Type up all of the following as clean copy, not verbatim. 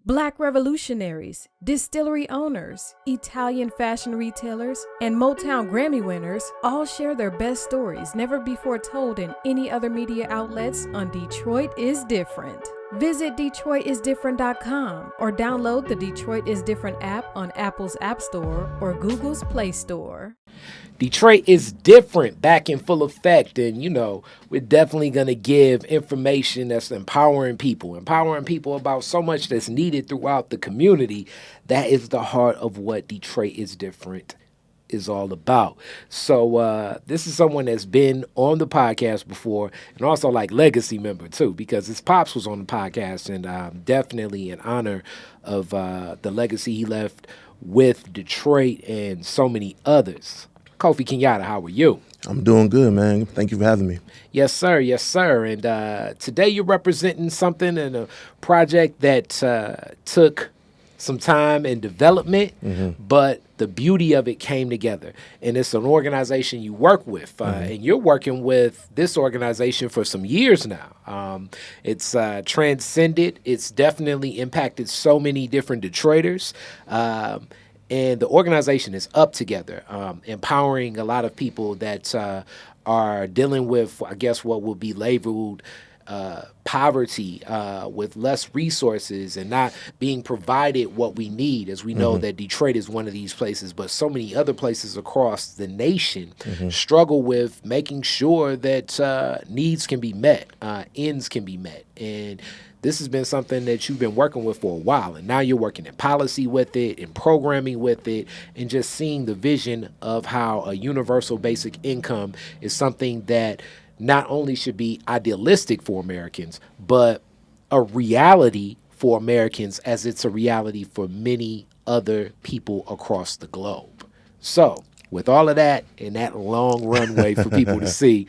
Black revolutionaries, distillery owners, Italian fashion retailers, and Motown Grammy winners all share their best stories never before told in any other media outlets on Detroit is Different. Visit DetroitisDifferent.com or download the Detroit is Different app on Apple's App Store or Google's Play Store. Detroit is different, back in full effect, and we're definitely going to give information that's empowering people about so much that's needed throughout the community. That is the heart of what Detroit is Different is all about. So this is someone that's been on the podcast before, and also like legacy member too, because his pops was on the podcast, and definitely in honor of the legacy he left with Detroit and so many others. Kofi Kenyatta, how are you? I'm doing good, man. Thank you for having me. Yes, sir. Yes, sir. And today you're representing something in a project that took some time and development, but the beauty of it came together. And it's an organization you work with, and you're working with this organization for some years now. It's transcended. It's definitely impacted so many different Detroiters. And the organization is UpTogether, empowering a lot of people that are dealing with, I guess, what will be labeled poverty, with less resources and not being provided what we need, as we know that Detroit is one of these places, but so many other places across the nation struggle with making sure that needs can be met, ends can be met. And this has been something that you've been working with for a while, and now you're working in policy with it, in programming with it, and just seeing the vision of how a universal basic income is something that not only should be idealistic for Americans, but a reality for Americans, as it's a reality for many other people across the globe. So, with all of that and that long runway for people to see,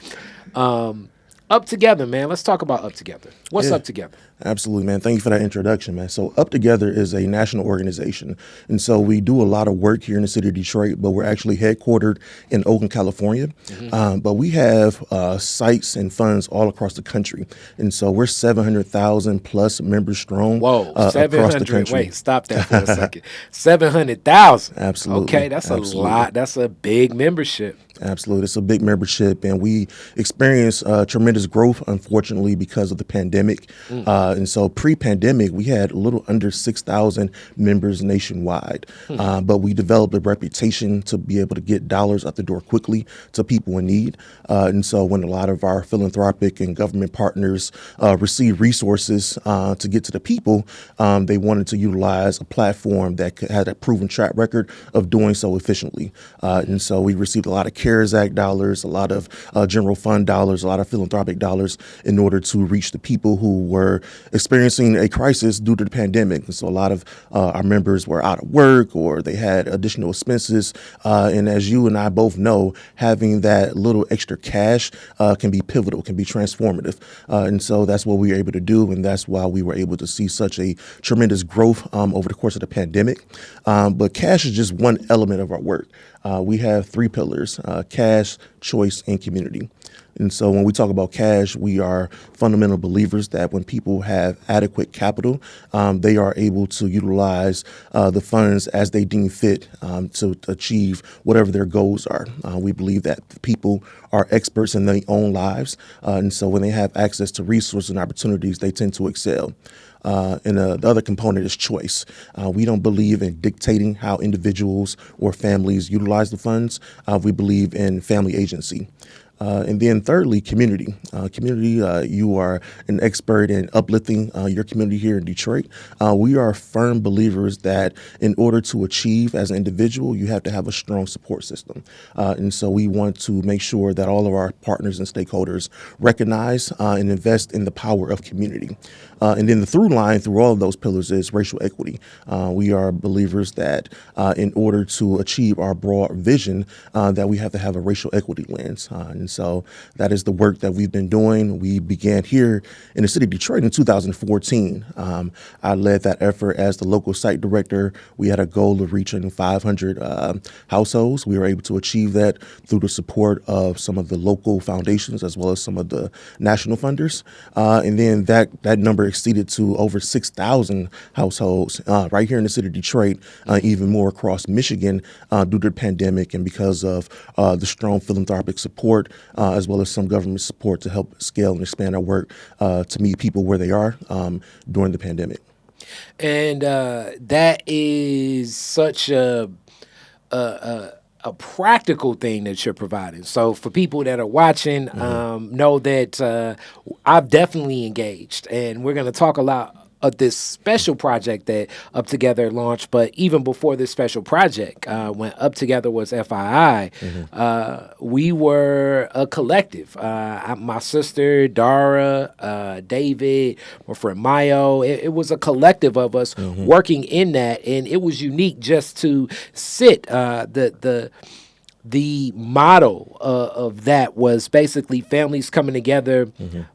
UpTogether, man. Let's talk about UpTogether. What's UpTogether? Absolutely, man. Thank you for that introduction, man. So UpTogether is a national organization. And so we do a lot of work here in the city of Detroit, but we're actually headquartered in Oakland, California. But we have sites and funds all across the country. And so we're 700,000 plus members strong. Whoa, across the country. Wait, stop that for a second. 700,000. Absolutely. Okay, that's a lot. That's a big membership. Absolutely. It's a big membership, and we experienced tremendous growth, unfortunately, because of the pandemic. And so pre-pandemic, we had a little under 6,000 members nationwide. But we developed a reputation to be able to get dollars out the door quickly to people in need. And so when a lot of our philanthropic and government partners received resources to get to the people, they wanted to utilize a platform that had a proven track record of doing so efficiently. And so we received a lot of CARES Act dollars, a lot of general fund dollars, a lot of philanthropic dollars in order to reach the people who were experiencing a crisis due to the pandemic. And so a lot of our members were out of work or they had additional expenses. And as you and I both know, having that little extra cash can be pivotal, can be transformative. And so that's what we were able to do. And that's why we were able to see such a tremendous growth over the course of the pandemic. But cash is just one element of our work. We have three pillars: cash, choice, and community. And so when we talk about cash, we are fundamental believers that when people have adequate capital, they are able to utilize the funds as they deem fit to achieve whatever their goals are. We believe that people are experts in their own lives. And so when they have access to resources and opportunities, they tend to excel. And the other component is choice. We don't believe in dictating how individuals or families utilize the funds. We believe in family agency. And then thirdly, community. You are an expert in uplifting your community here in Detroit. We are firm believers that in order to achieve as an individual, you have to have a strong support system. And so we want to make sure that all of our partners and stakeholders recognize and invest in the power of community. And then the through line through all of those pillars is racial equity. We are believers that in order to achieve our broad vision, that we have to have a racial equity lens. And And so that is the work that we've been doing. We began here in the city of Detroit in 2014. I led that effort as the local site director. We had a goal of reaching 500 households. We were able to achieve that through the support of some of the local foundations as well as some of the national funders. And then that number exceeded to over 6,000 households right here in the city of Detroit, even more across Michigan due to the pandemic and because of the strong philanthropic support as well as some government support to help scale and expand our work to meet people where they are during the pandemic. And that is such a practical thing that you're providing. So for people that are watching, know that I've definitely engaged, and we're going to talk a lot of this special project that UpTogether launched. But even before this special project, when UpTogether was FII, we were a collective. My sister, Dara, David, my friend Mayo, it was a collective of us working in that. And it was unique just to sit the model of that was basically families coming together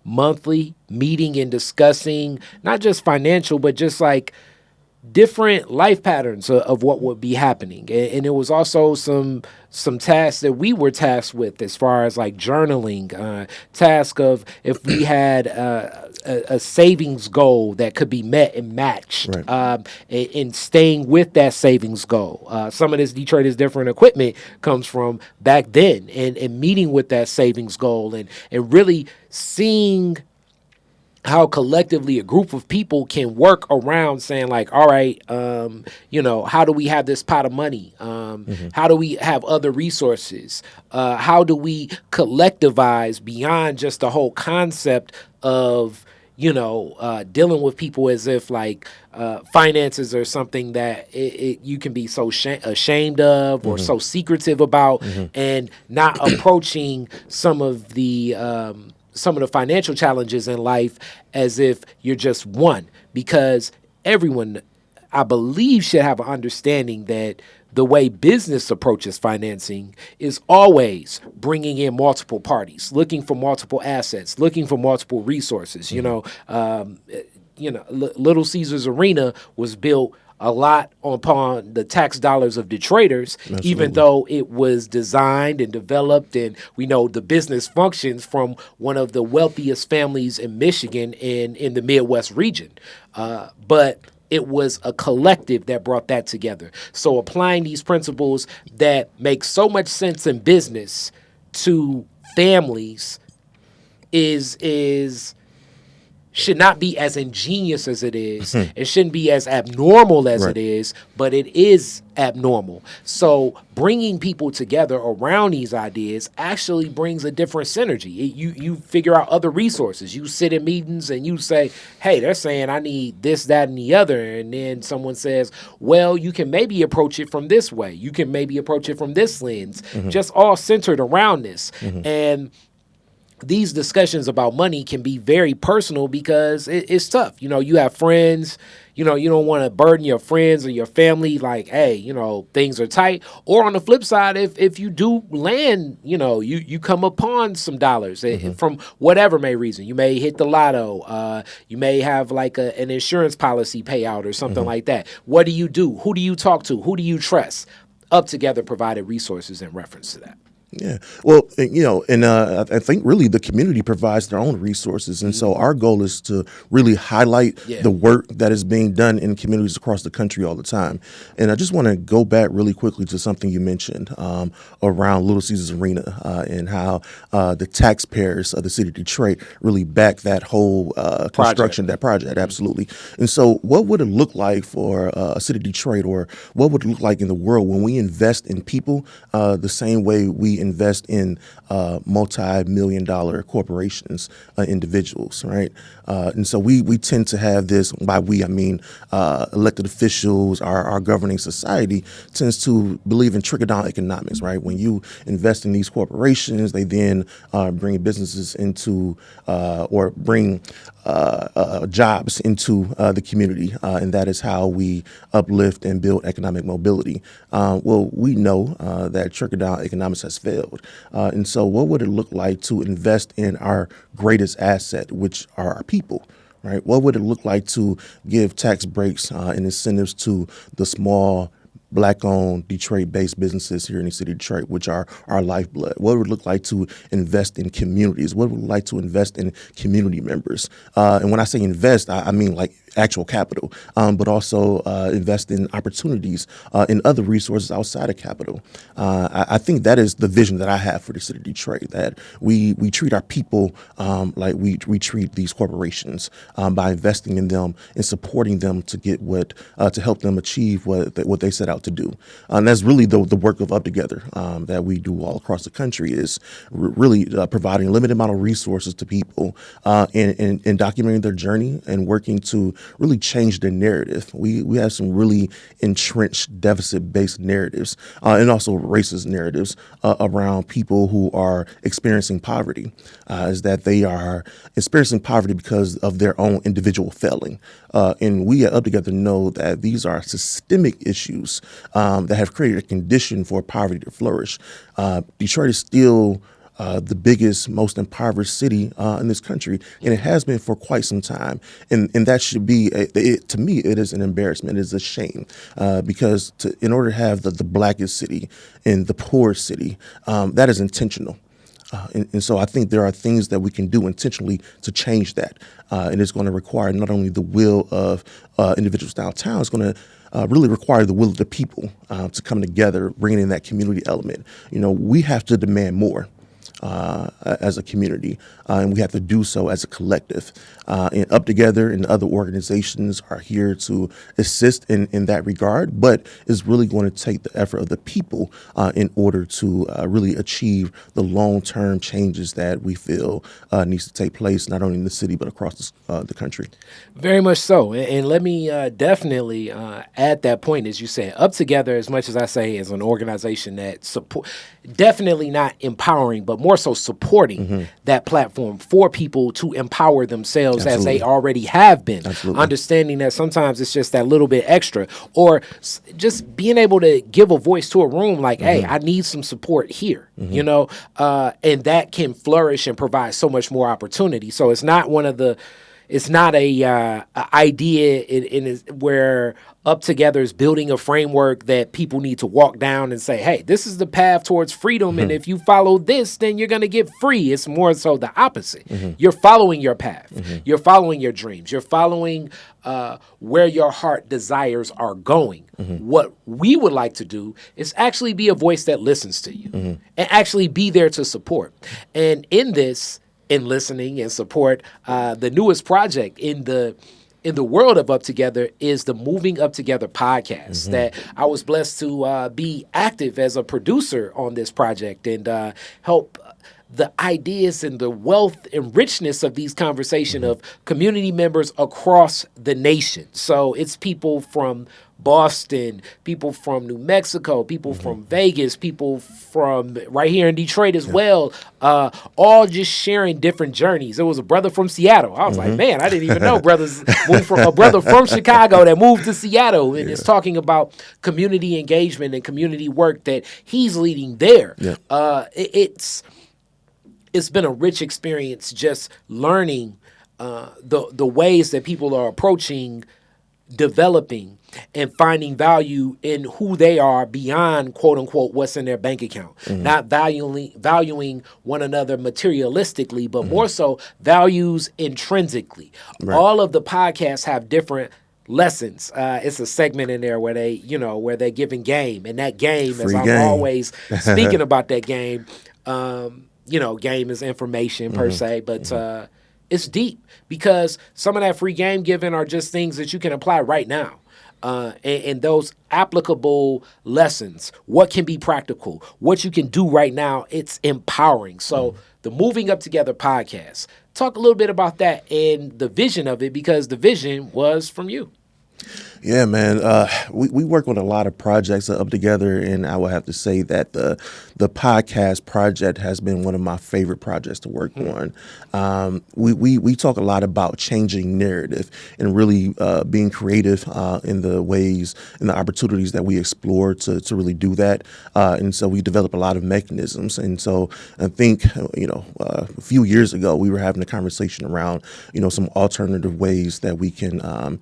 monthly, meeting and discussing not just financial, but just like different life patterns of what would be happening. And it was also some tasks that we were tasked with as far as like journaling, task of if we had a savings goal that could be met and matched, and staying with that savings goal. Some of this Detroit is Different equipment comes from back then and meeting with that savings goal and really seeing how collectively a group of people can work around saying like, all right, how do we have this pot of money? How do we have other resources? How do we collectivize beyond just the whole concept of, dealing with people as if like finances are something that you can be so ashamed of or so secretive about and not approaching some of the financial challenges in life as if you're just one, because everyone, I believe, should have an understanding that the way business approaches financing is always bringing in multiple parties, looking for multiple assets, looking for multiple resources. Little Caesars Arena was built a lot upon the tax dollars of Detroiters, even though it was designed and developed, and we know the business functions from one of the wealthiest families in Michigan and in the Midwest region. But it was a collective that brought that together. So applying these principles that make so much sense in business to families should not be as ingenious as it is. It shouldn't be as abnormal as it is, but it is abnormal. So bringing people together around these ideas actually brings a different synergy. You figure out other resources. You sit in meetings and you say, hey, they're saying I need this, that, and the other. And then someone says, well, you can maybe approach it from this way. You can maybe approach it from this lens, just all centered around this. And these discussions about money can be very personal because it's tough. You have friends, you don't want to burden your friends or your family like, hey, things are tight. Or on the flip side, if you do land, you come upon some dollars from whatever may reason. You may hit the lotto. You may have like an insurance policy payout or something like that. What do you do? Who do you talk to? Who do you trust? UpTogether provided resources in reference to that. Yeah. Well, I think really the community provides their own resources. And so our goal is to really highlight the work that is being done in communities across the country all the time. And I just want to go back really quickly to something you mentioned around Little Caesars Arena and how the taxpayers of the city of Detroit really back that whole construction, that project. Absolutely. And so what would it look like for a city of Detroit, or what would it look like in the world when we invest in people the same way we invest in multi-million-dollar corporations, individuals, right? And so we tend to have this, by we, I mean elected officials, our governing society tends to believe in trickle-down economics, right? When you invest in these corporations, they then bring businesses into or bring jobs into the community, and that is how we uplift and build economic mobility. Well, we know that trickle-down economics has failed, and so what would it look like to invest in our greatest asset, which are our people? Right? What would it look like to give tax breaks and incentives to the small Black-owned Detroit-based businesses here in the city of Detroit, which are our lifeblood? What would it look like to invest in communities? What would it look like to invest in community members? And when I say invest, I mean like actual capital, but also invest in opportunities in other resources outside of capital. I think that is the vision that I have for the city of Detroit, that we treat our people like we treat these corporations by investing in them and supporting them to get to help them achieve what they set out to do. And that's really the work of UpTogether that we do all across the country, is really providing a limited amount of resources to people and documenting their journey and working to really change their narrative. We have some really entrenched deficit-based narratives and also racist narratives around people who are experiencing poverty, is that they are experiencing poverty because of their own individual failing. And we at UpTogether know that these are systemic issues that have created a condition for poverty to flourish. Detroit is still the biggest, most impoverished city in this country, and it has been for quite some time. And that should be, to me, it is an embarrassment. It is a shame because in order to have the blackest city and the poorest city, that is intentional. And so I think there are things that we can do intentionally to change that. And it's going to require not only the will of individuals downtown, it's going to really require the will of the people to come together, bringing in that community element. We have to demand more as a community, and we have to do so as a collective. And UpTogether and other organizations are here to assist in that regard, but it's really going to take the effort of the people in order to really achieve the long-term changes that we feel needs to take place, not only in the city, but across the country. Very much so. And let me definitely add that point, as you said. UpTogether, as much as I say, is an organization that definitely not empowering, but more so supporting that platform for people to empower themselves. Absolutely. As they already have been. Absolutely. Understanding that sometimes it's just that little bit extra, or just being able to give a voice to a room like, hey, I need some support here, and that can flourish and provide so much more opportunity. So it's not a idea in where UpTogether is building a framework that people need to walk down and say, hey, this is the path towards freedom. And if you follow this, then you're going to get free. It's more so the opposite. You're following your path. You're following your dreams. You're following where your heart desires are going. What we would like to do is actually be a voice that listens to you and actually be there to support. And in listening and support, the newest project in the world of UpTogether is the Moving UpTogether podcast that I was blessed to be active as a producer on this project and help the ideas and the wealth and richness of these conversations of community members across the nation. So it's people from Boston, people from New Mexico, people from Vegas, people from right here in Detroit as well, all just sharing different journeys. There was a brother from Seattle. I was like, man, I didn't even know brothers moved from a brother from Chicago that moved to Seattle and is talking about community engagement and community work that he's leading there. It's been a rich experience just learning the ways that people are approaching developing and finding value in who they are beyond, quote unquote, what's in their bank account. Not valuing one another materialistically, but more so values intrinsically. Right. All of the podcasts have different lessons. It's a segment in there where they're giving game, and that game, free as I'm game. Always speaking about that game, game is information per se, but it's deep because some of that free game giving are just things that you can apply right now. And those applicable lessons, what can be practical, what you can do right now, it's empowering. So the Moving UpTogether podcast, talk a little bit about that and the vision of it, because the vision was from you. Yeah, man. We work on a lot of projects up together, and I would have to say that the podcast project has been one of my favorite projects to work on. We talk a lot about changing narrative and really being creative in the ways and the opportunities that we explore to really do that. And so we develop a lot of mechanisms. And so I think a few years ago we were having a conversation around some alternative ways that we can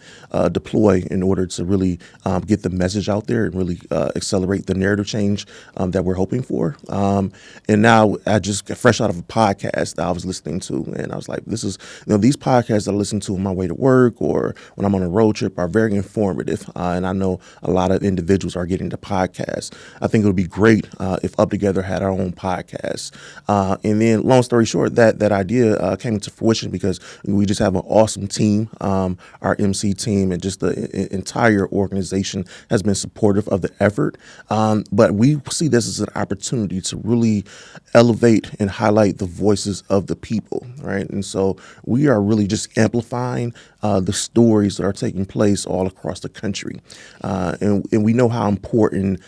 deploy in order to really get the message out there and really accelerate the narrative change that we're hoping for. And now I just got fresh out of a podcast that I was listening to, and I was like, this is, these podcasts that I listen to on my way to work or when I'm on a road trip are very informative. And I know a lot of individuals are getting into podcasts. I think it would be great if Up Together had our own podcast. And then, long story short, that idea came into fruition because we just have an awesome team. Our MC team and just the entire organization has been supportive of the effort. But we see this as an opportunity to really elevate and highlight the voices of the people, right? And so we are really just amplifying the stories that are taking place all across the country. And we know how important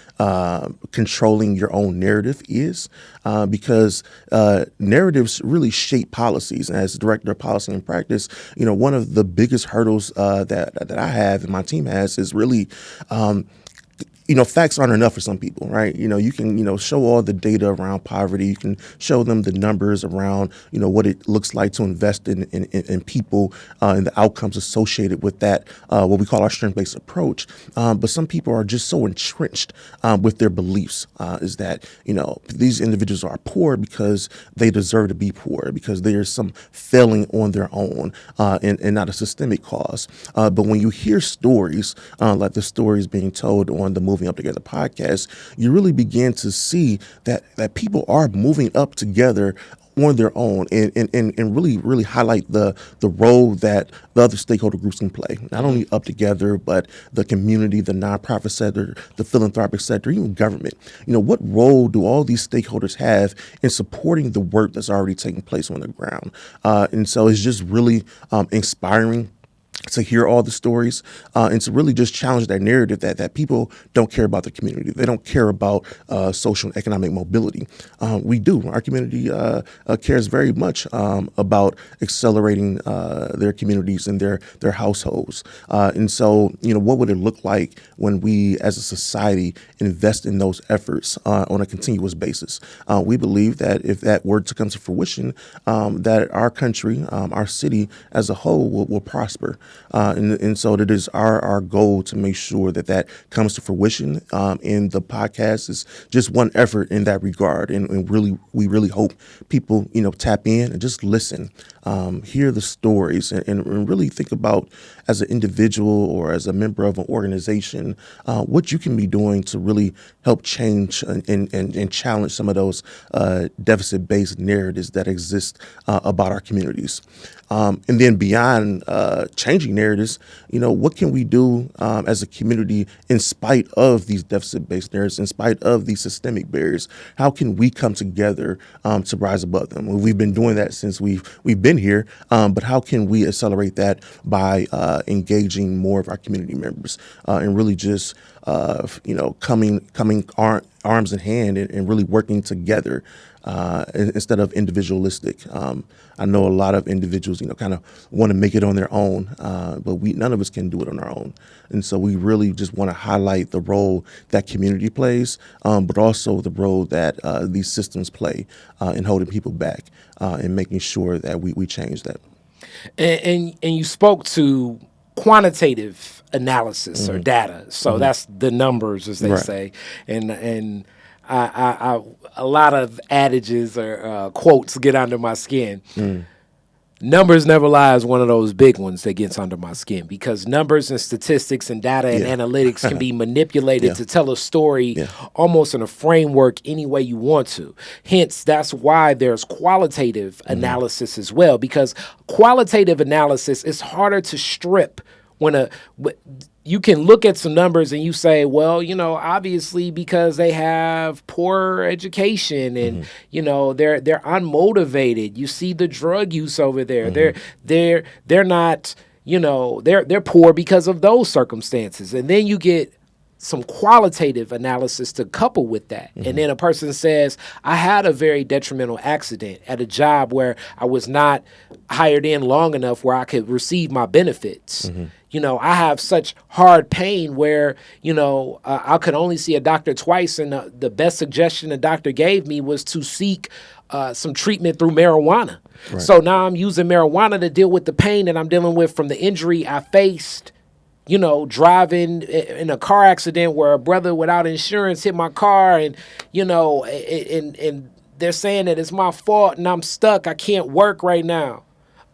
controlling your own narrative is because narratives really shape policies. And as director of policy and practice, one of the biggest hurdles that I have and my team has is really facts aren't enough for some people, right? You can, show all the data around poverty. You can show them the numbers around, what it looks like to invest in people and the outcomes associated with that, what we call our strength-based approach. But some people are just so entrenched with their beliefs is that, these individuals are poor because they deserve to be poor, because there's some failing on their own and not a systemic cause. But when you hear stories like the stories being told on the Moving Up Together podcast, you really begin to see that people are moving up together on their own and really highlight the role that the other stakeholder groups can play. Not only Up Together, but the community, the nonprofit sector, the philanthropic sector, even government. What role do all these stakeholders have in supporting the work that's already taking place on the ground? And so it's just really inspiring to hear all the stories and to really just challenge that narrative that people don't care about the community. They don't care about social and economic mobility. We do. Our community cares very much about accelerating their communities and their households. And so, what would it look like when we as a society invest in those efforts on a continuous basis? We believe that if that were to come to fruition, that our country, our city as a whole will prosper. And so it is our goal to make sure that comes to fruition. And the podcast is just one effort in that regard. And we really hope people, tap in and just listen, hear the stories and really think about as an individual or as a member of an organization, what you can be doing to really help change and challenge some of those deficit-based narratives that exist about our communities. And then beyond changing narratives, what can we do as a community in spite of these deficit-based narratives, in spite of these systemic barriers? How can we come together to rise above them? We've been doing that since we've been here, but how can we accelerate that by engaging more of our community members and really just coming arms in hand and really working together instead of individualistic. I know a lot of individuals, kind of want to make it on their own, but none of us can do it on our own. And so we really just want to highlight the role that community plays, but also the role that these systems play in holding people back and making sure that we change that. And you spoke to quantitative analysis or data, so that's the numbers, as they say, and I a lot of adages or quotes get under my skin. Numbers never lie is one of those big ones that gets under my skin because numbers and statistics and data and analytics can be manipulated to tell a story almost in a framework any way you want to. Hence, that's why there's qualitative analysis as well, because qualitative analysis is harder to strip when you can look at some numbers and you say, well, obviously because they have poor education and, they're unmotivated. You see the drug use over there. They're not, they're poor because of those circumstances. And then you get some qualitative analysis to couple with that. And then a person says, I had a very detrimental accident at a job where I was not hired in long enough where I could receive my benefits. I have such hard pain where, I could only see a doctor twice. And the best suggestion the doctor gave me was to seek some treatment through marijuana. Right. So now I'm using marijuana to deal with the pain that I'm dealing with from the injury I faced, driving in a car accident where a brother without insurance hit my car, and and they're saying that it's my fault and I'm stuck. I can't work right now.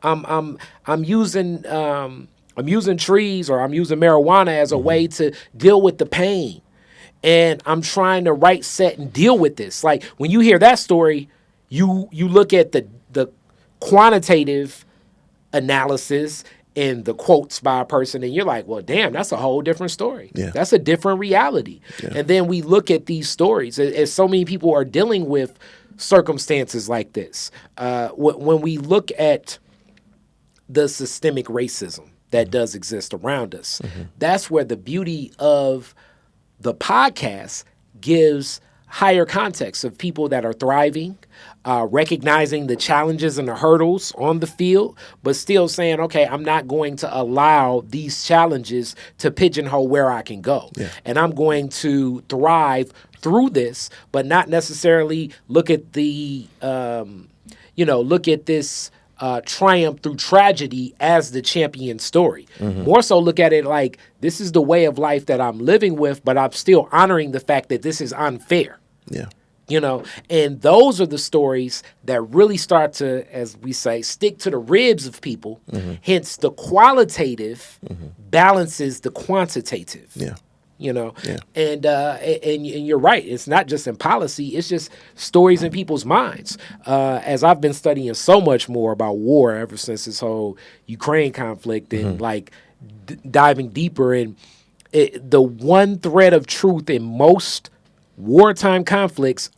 I'm using trees, or I'm using marijuana as a way to deal with the pain, and I'm trying to right set and deal with this. Like when you hear that story, you look at the quantitative analysis and the quotes by a person, and you're like, well, damn, that's a whole different story. Yeah. That's a different reality. Yeah. And then we look at these stories, as so many people are dealing with circumstances like this. When we look at the systemic racism that does exist around us, that's where the beauty of the podcast gives higher context of people that are thriving, recognizing the challenges and the hurdles on the field, but still saying, okay, I'm not going to allow these challenges to pigeonhole where I can go. Yeah. And I'm going to thrive through this, but not necessarily look at the, look at this triumph through tragedy as the champion story. More so look at it like, this is the way of life that I'm living with, but I'm still honoring the fact that this is unfair. Yeah. And those are the stories that really start to, as we say, stick to the ribs of people. Hence, the qualitative balances the quantitative. Yeah. And you're right. It's not just in policy. It's just stories in people's minds. As I've been studying so much more about war ever since this whole Ukraine conflict, and diving deeper in the one thread of truth in most wartime conflicts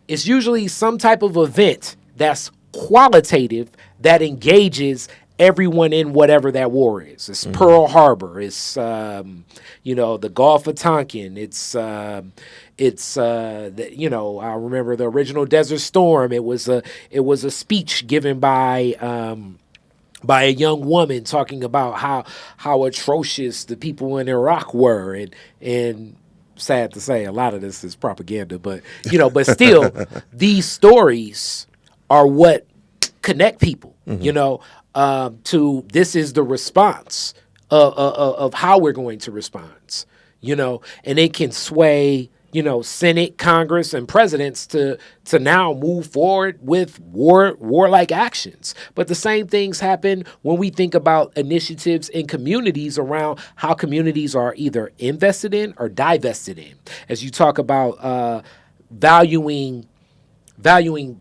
it's usually some type of event that's qualitative that engages everyone in whatever that war is. It's Pearl Harbor. It's the Gulf of Tonkin. I remember the original Desert Storm. It was a speech given by a young woman talking about how atrocious the people in Iraq were, and sad to say, a lot of this is propaganda, but still, these stories are what connect people. To this is the response of how we're going to respond. And it can sway Senate, Congress, and presidents to now move forward with warlike actions. But the same things happen when we think about initiatives in communities around how communities are either invested in or divested in. As you talk about valuing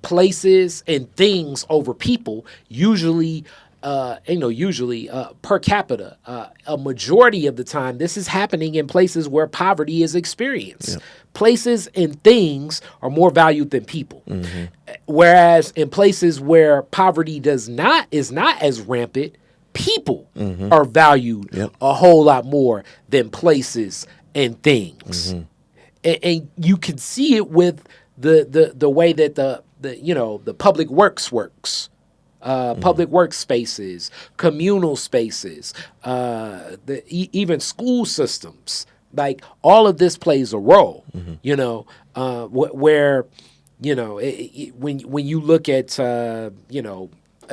places and things over people, usually per capita, a majority of the time, this is happening in places where poverty is experienced. Yeah. Places and things are more valued than people. Whereas in places where poverty is not as rampant, people are valued a whole lot more than places and things. And you can see it with the way that the public works works. Public workspaces, communal spaces, even school systems. Like all of this plays a role, where when you look at a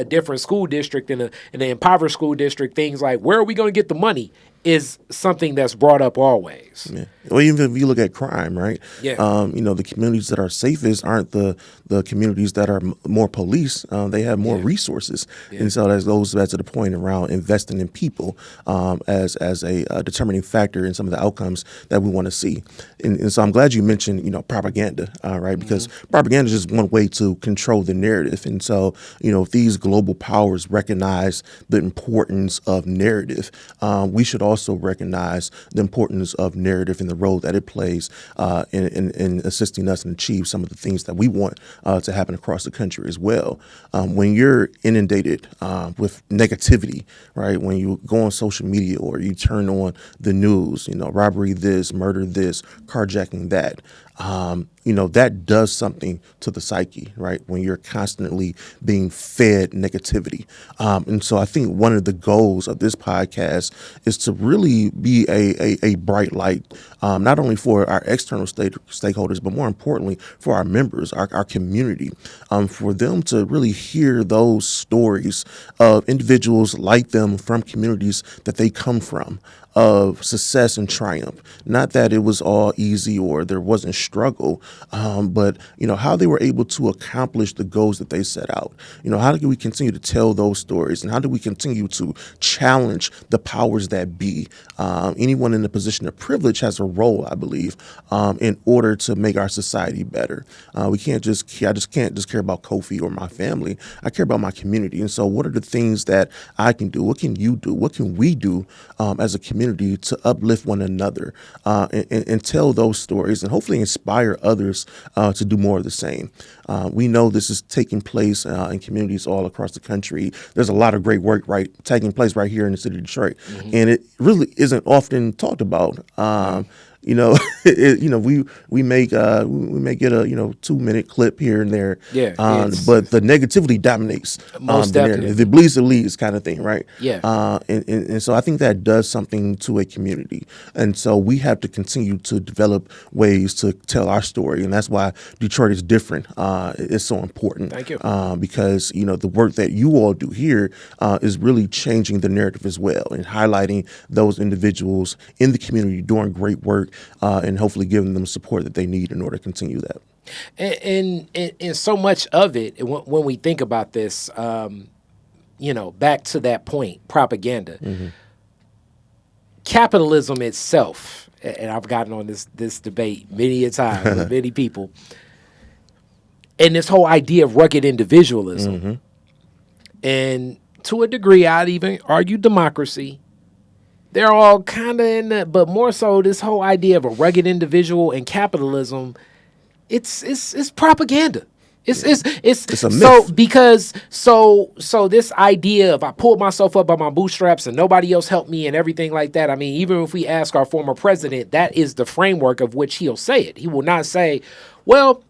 different school district in an impoverished school district, things like where are we going to get the money is something that's brought up always. Yeah. Well, even if you look at crime, right? Yeah. The communities that are safest aren't the communities that are more police. They have more resources, and so that goes back to the point around investing in people as a determining factor in some of the outcomes that we want to see. And so I'm glad you mentioned propaganda, right? Because propaganda is just one way to control the narrative. And so if these global powers recognize the importance of narrative, we should also recognize the importance of narrative and the role that it plays in assisting us and achieve some of the things that we want to happen across the country as well. When you're inundated with negativity, right? When you go on social media or you turn on the news, robbery this, murder this, carjacking that, that does something to the psyche, right? When you're constantly being fed negativity. And so I think one of the goals of this podcast is to really be a bright light, not only for our external stakeholders, but more importantly for our members, our community, for them to really hear those stories of individuals like them from communities that they come from, of success and triumph. Not that it was all easy or there wasn't struggle, but how they were able to accomplish the goals that they set out. How do we continue to tell those stories, and how do we continue to challenge the powers that be? Anyone in a position of privilege has a role, I believe, in order to make our society better. I just can't just care about Kofi or my family. I care about my community. And so what are the things that I can do? What can you do? What can we do as a community to uplift one another and tell those stories and hopefully inspire others to do more of the same? We know this is taking place in communities all across the country. There's a lot of great work taking place right here in the city of Detroit, and it really isn't often talked about. We may get a 2-minute clip here and there. Yeah, but the negativity dominates. Most the definitely. narrative. If it bleeds, it leads, kind of thing, right? Yeah. And so I think that does something to a community, and so we have to continue to develop ways to tell our story, and that's why Detroit is different. It's so important. Thank you. Because the work that you all do here is really changing the narrative as well and highlighting those individuals in the community doing great work. And hopefully giving them support that they need in order to continue that. And so much of it, when we think about this, back to that point, propaganda, capitalism itself, and I've gotten on this debate many a time with many people, and this whole idea of rugged individualism, and to a degree, I'd even argue democracy. They're all kind of in that, but more so this whole idea of a rugged individual and capitalism, it's propaganda. It's a myth. So this idea of I pulled myself up by my bootstraps and nobody else helped me and everything like that. I mean, even if we ask our former president, that is the framework of which he'll say it. He will not say, well,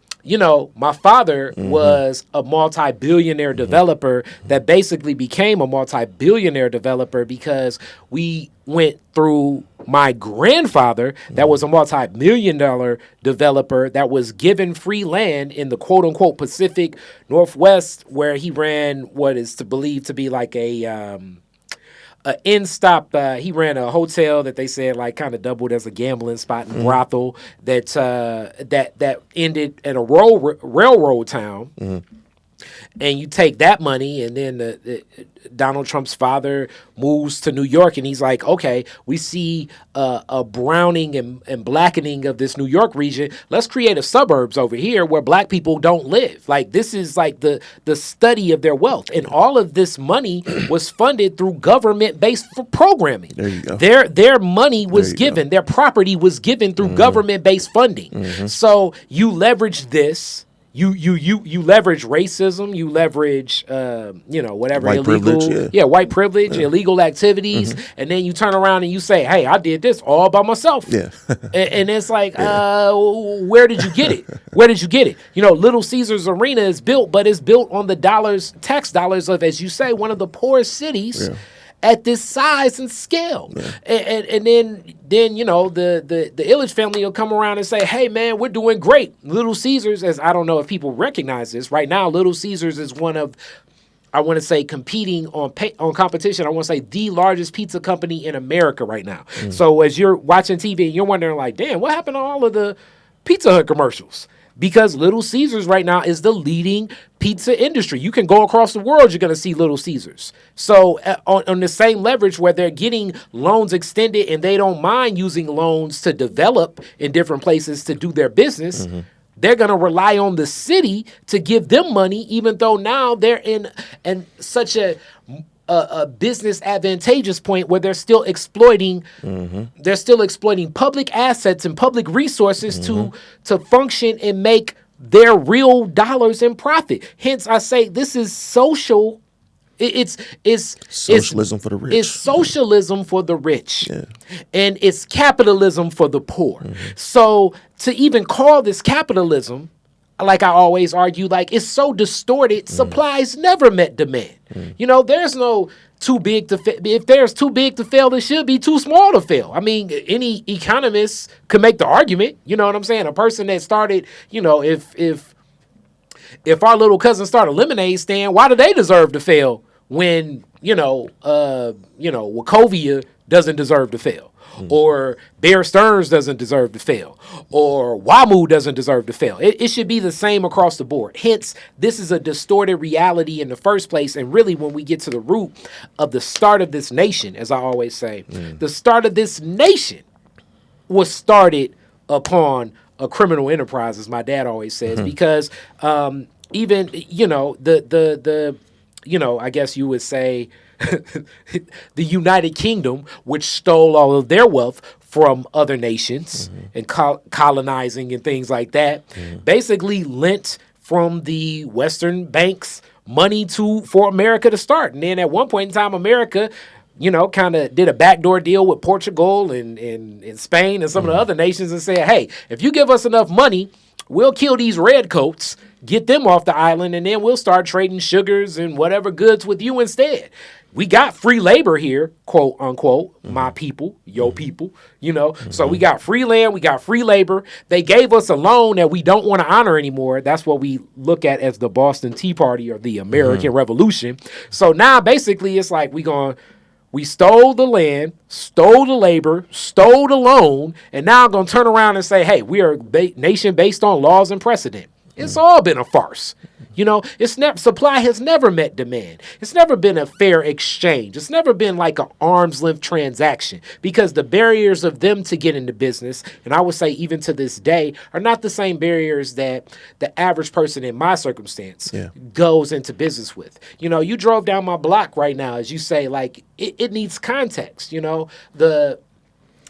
my father was a multi-billionaire developer that basically became a multi-billionaire developer because we went through my grandfather that was a multi-million-dollar developer that was given free land in the quote-unquote Pacific Northwest, where he ran what is believed to be like a in-stop. He ran a hotel that they said like kind of doubled as a gambling spot and brothel that ended in a railroad town. And you take that money, and then Donald Trump's father moves to New York, and he's like, okay, we see a browning and blackening of this New York region. Let's create a suburbs over here where black people don't live. Like, this is like the study of their wealth. And all of this money was funded through government-based programming. There you go. Their money was given, their property was given through government-based funding. So you leverage this. You leverage racism, you leverage whatever white illegal privilege, white privilege, illegal activities, and then you turn around and you say, hey, I did this all by myself. And it's like, where did you get it? Where did you get it? Little Caesars Arena is built, but it's built on the tax dollars of, as you say, one of the poorest cities. At this size and scale. And then the Illich family will come around and say, hey man, we're doing great. Little Caesars, as I don't know if people recognize this right now, Little Caesars is one of, I want to say, competing on competition. I want to say the largest pizza company in America right now. So as you're watching TV and you're wondering like, damn, what happened to all of the Pizza Hut commercials? Because Little Caesars right now is the leading pizza industry. You can go across the world, you're going to see Little Caesars. So on the same leverage where they're getting loans extended and they don't mind using loans to develop in different places to do their business, they're going to rely on the city to give them money, even though now they're in such a a business advantageous point where they're still exploiting public assets and public resources to function and make their real dollars in profit. Hence, I say this is social. It's socialism for the rich. It's socialism for the rich, Yeah. and it's capitalism for the poor. So to even call this capitalism, like I always argue, like it's so distorted. Supplies never met demand. You know, there's no too big to fail. If there's too big to fail, there should be too small to fail. I mean, any economist could make the argument. You know what I'm saying? A person that started, you know, if our little cousin started a lemonade stand, why do they deserve to fail when, Wachovia doesn't deserve to fail, or Bear Stearns doesn't deserve to fail, or WAMU doesn't deserve to fail? It should be the same across the board. Hence, this is a distorted reality in the first place. And really, when we get to the root of the start of this nation, as I always say, the start of this nation was started upon a criminal enterprise, as my dad always says, because even, I guess you would say the United Kingdom, which stole all of their wealth from other nations and colonizing and things like that, basically lent from the Western banks money for America to start. And then at one point in time, America, kind of did a backdoor deal with Portugal and Spain and some of the other nations and said, hey, if you give us enough money, we'll kill these redcoats, get them off the island, and then we'll start trading sugars and whatever goods with you instead. We got free labor here, quote unquote, my people, your people, So we got free land, we got free labor. They gave us a loan that we don't want to honor anymore. That's what we look at as the Boston Tea Party or the American Revolution. So now basically it's like we stole the land, stole the labor, stole the loan, and now I'm going to turn around and say, hey, we are a nation based on laws and precedent. It's all been a farce. Supply has never met demand. It's never been a fair exchange. It's never been like an arm's length transaction, because the barriers of them to get into business, and I would say even to this day, are not the same barriers that the average person in my circumstance goes into business with. You drove down my block right now, as you say, like it needs context.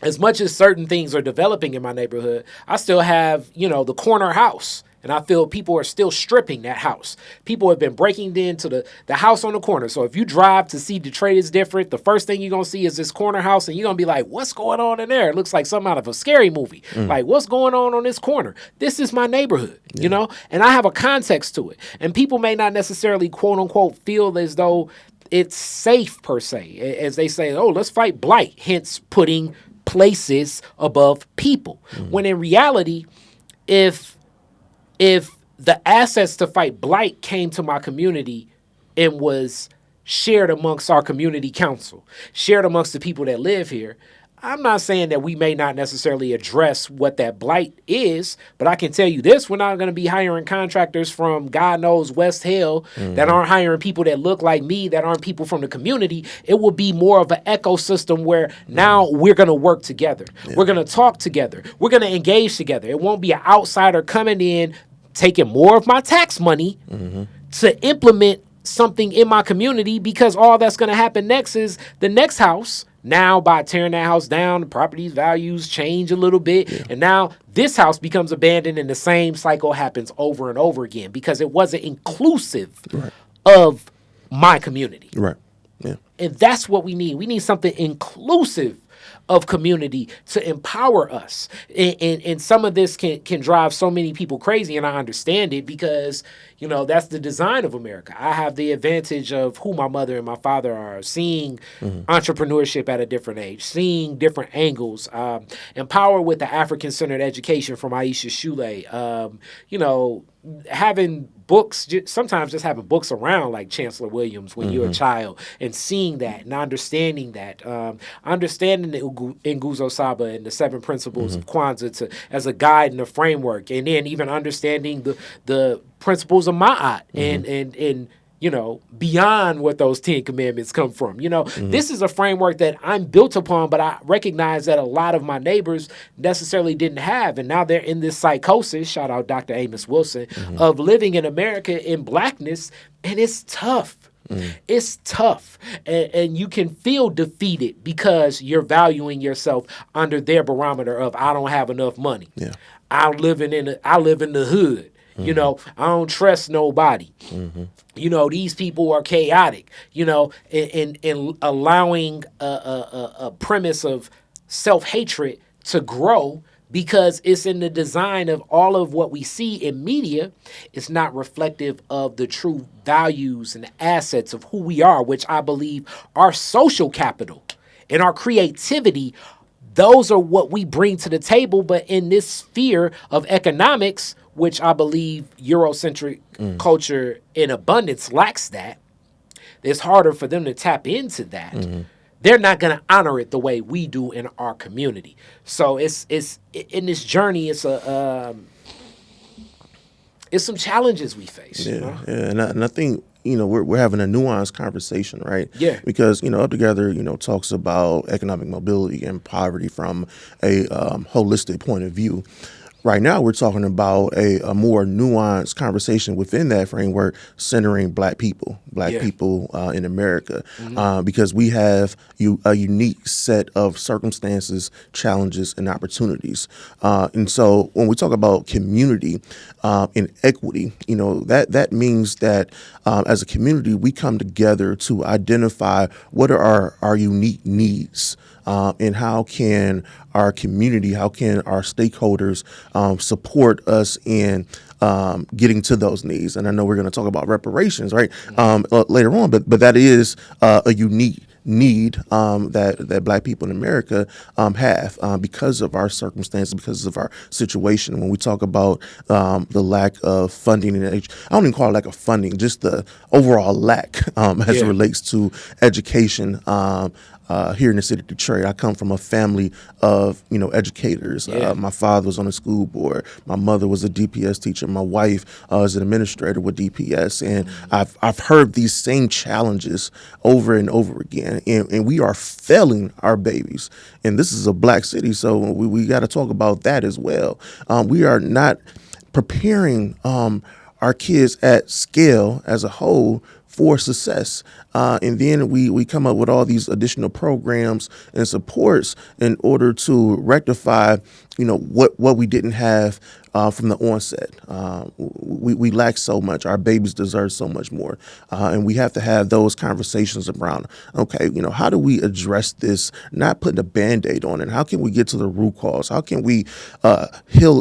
As much as certain things are developing in my neighborhood, I still have, the corner house. And I feel people are still stripping that house. People have been breaking into the house on the corner. So if you drive to see Detroit is different, the first thing you're going to see is this corner house. And you're going to be like, what's going on in there? It looks like something out of a scary movie. Like, what's going on this corner? This is my neighborhood, and I have a context to it. And people may not necessarily, quote unquote, feel as though it's safe per se. As they say, oh, let's fight blight, hence putting places above people. When in reality, if the assets to fight blight came to my community and was shared amongst our community council, shared amongst the people that live here, I'm not saying that we may not necessarily address what that blight is, but I can tell you this: we're not going to be hiring contractors from God knows West Hill that aren't hiring people that look like me, that aren't people from the community. It will be more of an ecosystem where now we're going to work together. We're going to talk together. We're going to engage together. It won't be an outsider coming in, taking more of my tax money to implement something in my community, because all that's going to happen next is the next house. Now, by tearing that house down, the property's values change a little bit. And now this house becomes abandoned, and the same cycle happens over and over again because it wasn't inclusive of my community. Right. Yeah. And that's what we need. We need something inclusive of community to empower us. And some of this can drive so many people crazy, and I understand it because, that's the design of America. I have the advantage of who my mother and my father are, seeing entrepreneurship at a different age, seeing different angles, empowered with the African-centered education from Aisha Shule, having books, sometimes just having books around like Chancellor Williams when you're a child, and seeing that and understanding that, understanding the Nguzo Saba and the 7 principles of Kwanzaa as a guide and a framework, and then even understanding the principles of Ma'at and beyond what those 10 commandments come from. This is a framework that I'm built upon, but I recognize that a lot of my neighbors necessarily didn't have. And now they're in this psychosis, shout out Dr. Amos Wilson, of living in America in blackness. And it's tough. It's tough, and you can feel defeated because you're valuing yourself under their barometer of I don't have enough money. Yeah. I live in the hood. You know, I don't trust nobody. You know, these people are chaotic. You know, in allowing a premise of self-hatred to grow because it's in the design of all of what we see in media. It's not reflective of the true values and assets of who we are, which I believe our social capital and our creativity, those are what we bring to the table. But in this sphere of economics, which I believe Eurocentric culture in abundance lacks that, it's harder for them to tap into that. They're not going to honor it the way we do in our community. So it's in this journey. It's some challenges we face. Yeah, You know? and I think we're having a nuanced conversation, right? Yeah. Because Up Together talks about economic mobility and poverty from a holistic point of view. Right now, we're talking about a more nuanced conversation within that framework, centering Black people in America, because we have a unique set of circumstances, challenges, and opportunities. And so when we talk about community and equity, that means that as a community, we come together to identify what are our unique needs. And how can our community, how can our stakeholders support us in getting to those needs? And I know we're going to talk about reparations, right, later on, but that is a unique need that Black people in America have because of our circumstances, because of our situation. When we talk about the lack of funding, and I don't even call it lack of funding, just the overall lack as it relates to education. Here in the city of Detroit, I come from a family of educators. My father was on the school board. My mother was a DPS teacher. My wife is an administrator with DPS, and I've heard these same challenges over and over again. And we are failing our babies. And this is a Black city, so we got to talk about that as well. We are not preparing our kids at scale as a whole for success. And then we come up with all these additional programs and supports in order to rectify, what we didn't have from the onset. We lack so much. Our babies deserve so much more. And we have to have those conversations around, okay, how do we address this, not putting a Band-Aid on it? How can we get to the root cause? How can we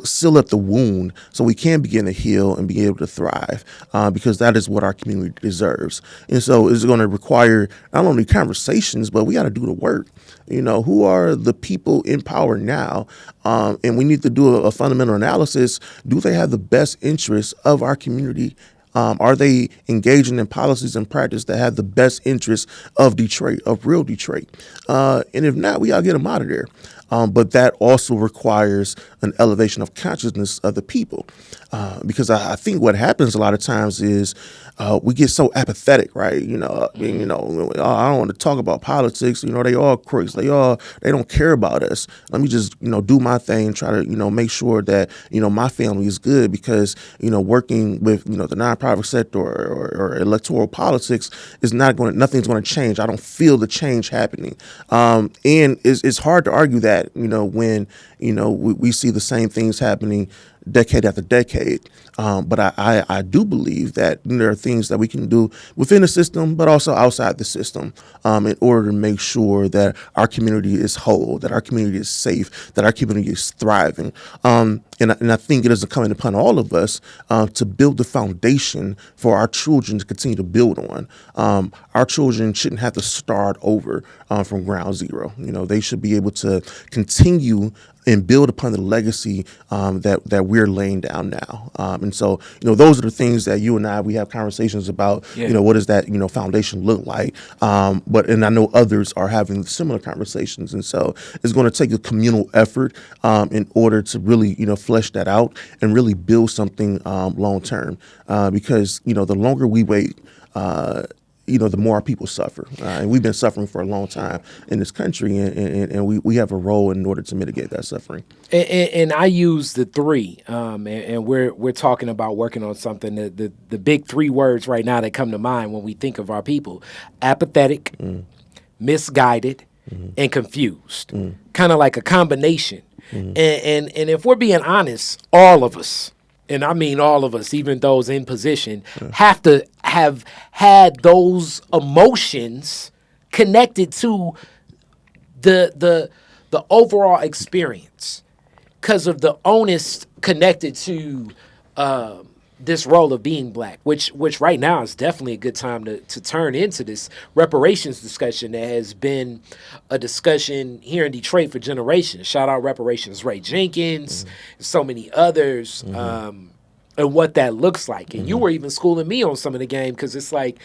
seal up the wound so we can begin to heal and be able to thrive? Because that is what our community deserves. And so it's going to require not only conversations, but we got to do the work. Who are the people in power now? And we need to do a fundamental analysis. Do they have the best interests of our community? Are they engaging in policies and practice that have the best interests of Detroit, of real Detroit? And if not, we got to get them out of there. But that also requires an elevation of consciousness of the people. Because I think what happens a lot of times is we get so apathetic, right? I don't want to talk about politics. They all crooks. They don't care about us. Let me just, do my thing, try to, make sure that, my family is good because, working with, the nonprofit sector or electoral politics is nothing's going to change. I don't feel the change happening. And it's hard to argue that, when, we see the same things happening decade after decade. But I do believe that there are things that we can do within the system, but also outside the system, in order to make sure that our community is whole, that our community is safe, that our community is thriving. And I think it is incumbent upon all of us to build the foundation for our children to continue to build on. Our children shouldn't have to start over from ground zero. They should be able to continue and build upon the legacy that we're laying down now. And so, those are the things that you and we have conversations about, what does that, foundation look like? And I know others are having similar conversations. And so it's going to take a communal effort in order to really, flesh that out and really build something long term. Because, the longer we wait, the more our people suffer. And we've been suffering for a long time in this country, and we have a role in order to mitigate that suffering. And I use the three, and we're talking about working on something. The big three words right now that come to mind when we think of our people: apathetic, misguided, and confused. Kind of like a combination. And if we're being honest, all of us, and I mean all of us, even those in position, have to have had those emotions connected to the overall experience, because of the onus connected to this role of being black, which right now is definitely a good time to turn into this reparations discussion that has been a discussion here in Detroit for generations. Shout out Reparations Ray Jenkins, so many others, and what that looks like. And you were even schooling me on some of the game, because it's like,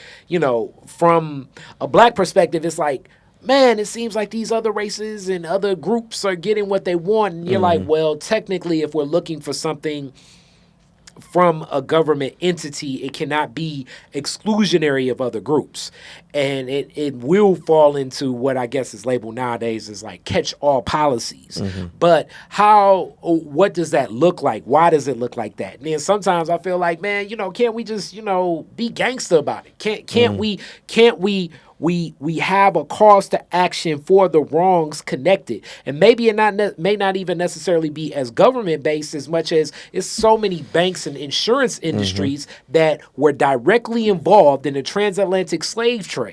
from a black perspective, it's like, man, it seems like these other races and other groups are getting what they want. And you're like, well, technically, if we're looking for something from a government entity, it cannot be exclusionary of other groups. And it will fall into what I guess is labeled nowadays as like catch-all policies. But what does that look like? Why does it look like that? And then sometimes I feel like, man, can't we just, be gangster about it? Can't we have a cause to action for the wrongs connected? And maybe it may not even necessarily be as government based as much as it's so many banks and insurance industries that were directly involved in the transatlantic slave trade.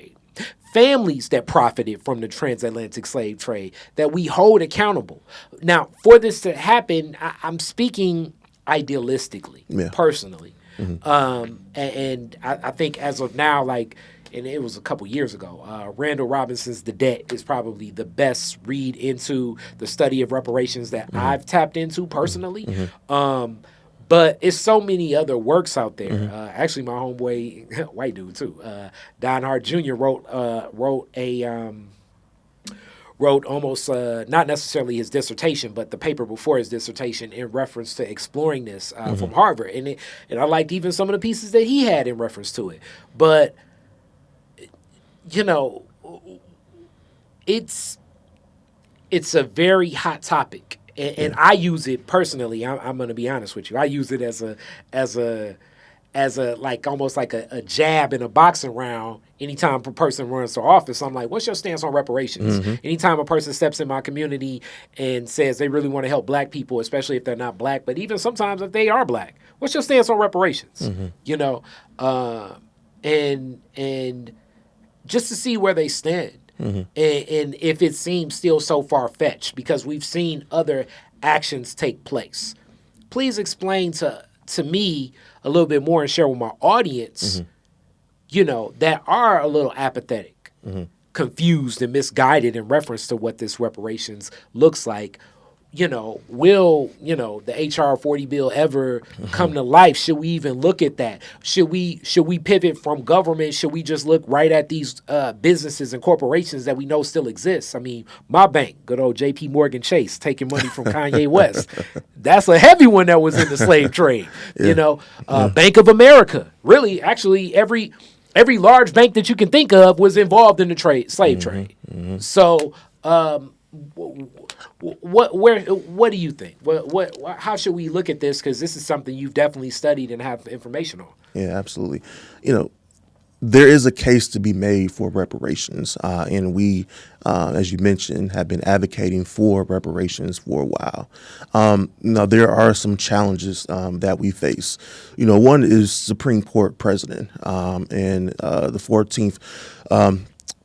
Families that profited from the transatlantic slave trade that we hold accountable. Now, for this to happen, I'm speaking idealistically, personally. And I think as of now, and it was a couple years ago, Randall Robinson's The Debt is probably the best read into the study of reparations that I've tapped into personally. But it's so many other works out there. Actually, my homeboy, white dude too, Don Hart Jr. wrote almost not necessarily his dissertation, but the paper before his dissertation in reference to exploring this from Harvard, and I liked even some of the pieces that he had in reference to it. But it's a very hot topic. And I use it personally. I'm going to be honest with you. I use it as a like almost like a jab in a boxing round. Anytime a person runs for office, I'm like, "What's your stance on reparations?" Anytime a person steps in my community and says they really want to help black people, especially if they're not black, but even sometimes if they are black, what's your stance on reparations? And just to see where they stand. And if it seems still so far-fetched, because we've seen other actions take place. Please explain to me a little bit more and share with my audience, that are a little apathetic, confused and misguided in reference to what this reparations looks like. Will, the HR 40 bill ever come to life? Should we even look at that? Should we pivot from government? Should we just look right at these businesses and corporations that we know still exist? I mean, my bank, good old JP Morgan Chase, taking money from Kanye West. That's a heavy one that was in the slave trade. Bank of America, really, actually every large bank that you can think of was involved in the slave trade. So, what do you think? How should we look at this? Because this is something you've definitely studied and have information on. Yeah, absolutely. There is a case to be made for reparations, and we, as you mentioned, have been advocating for reparations for a while. Now, there are some challenges that we face. One is Supreme Court precedent, and the 14th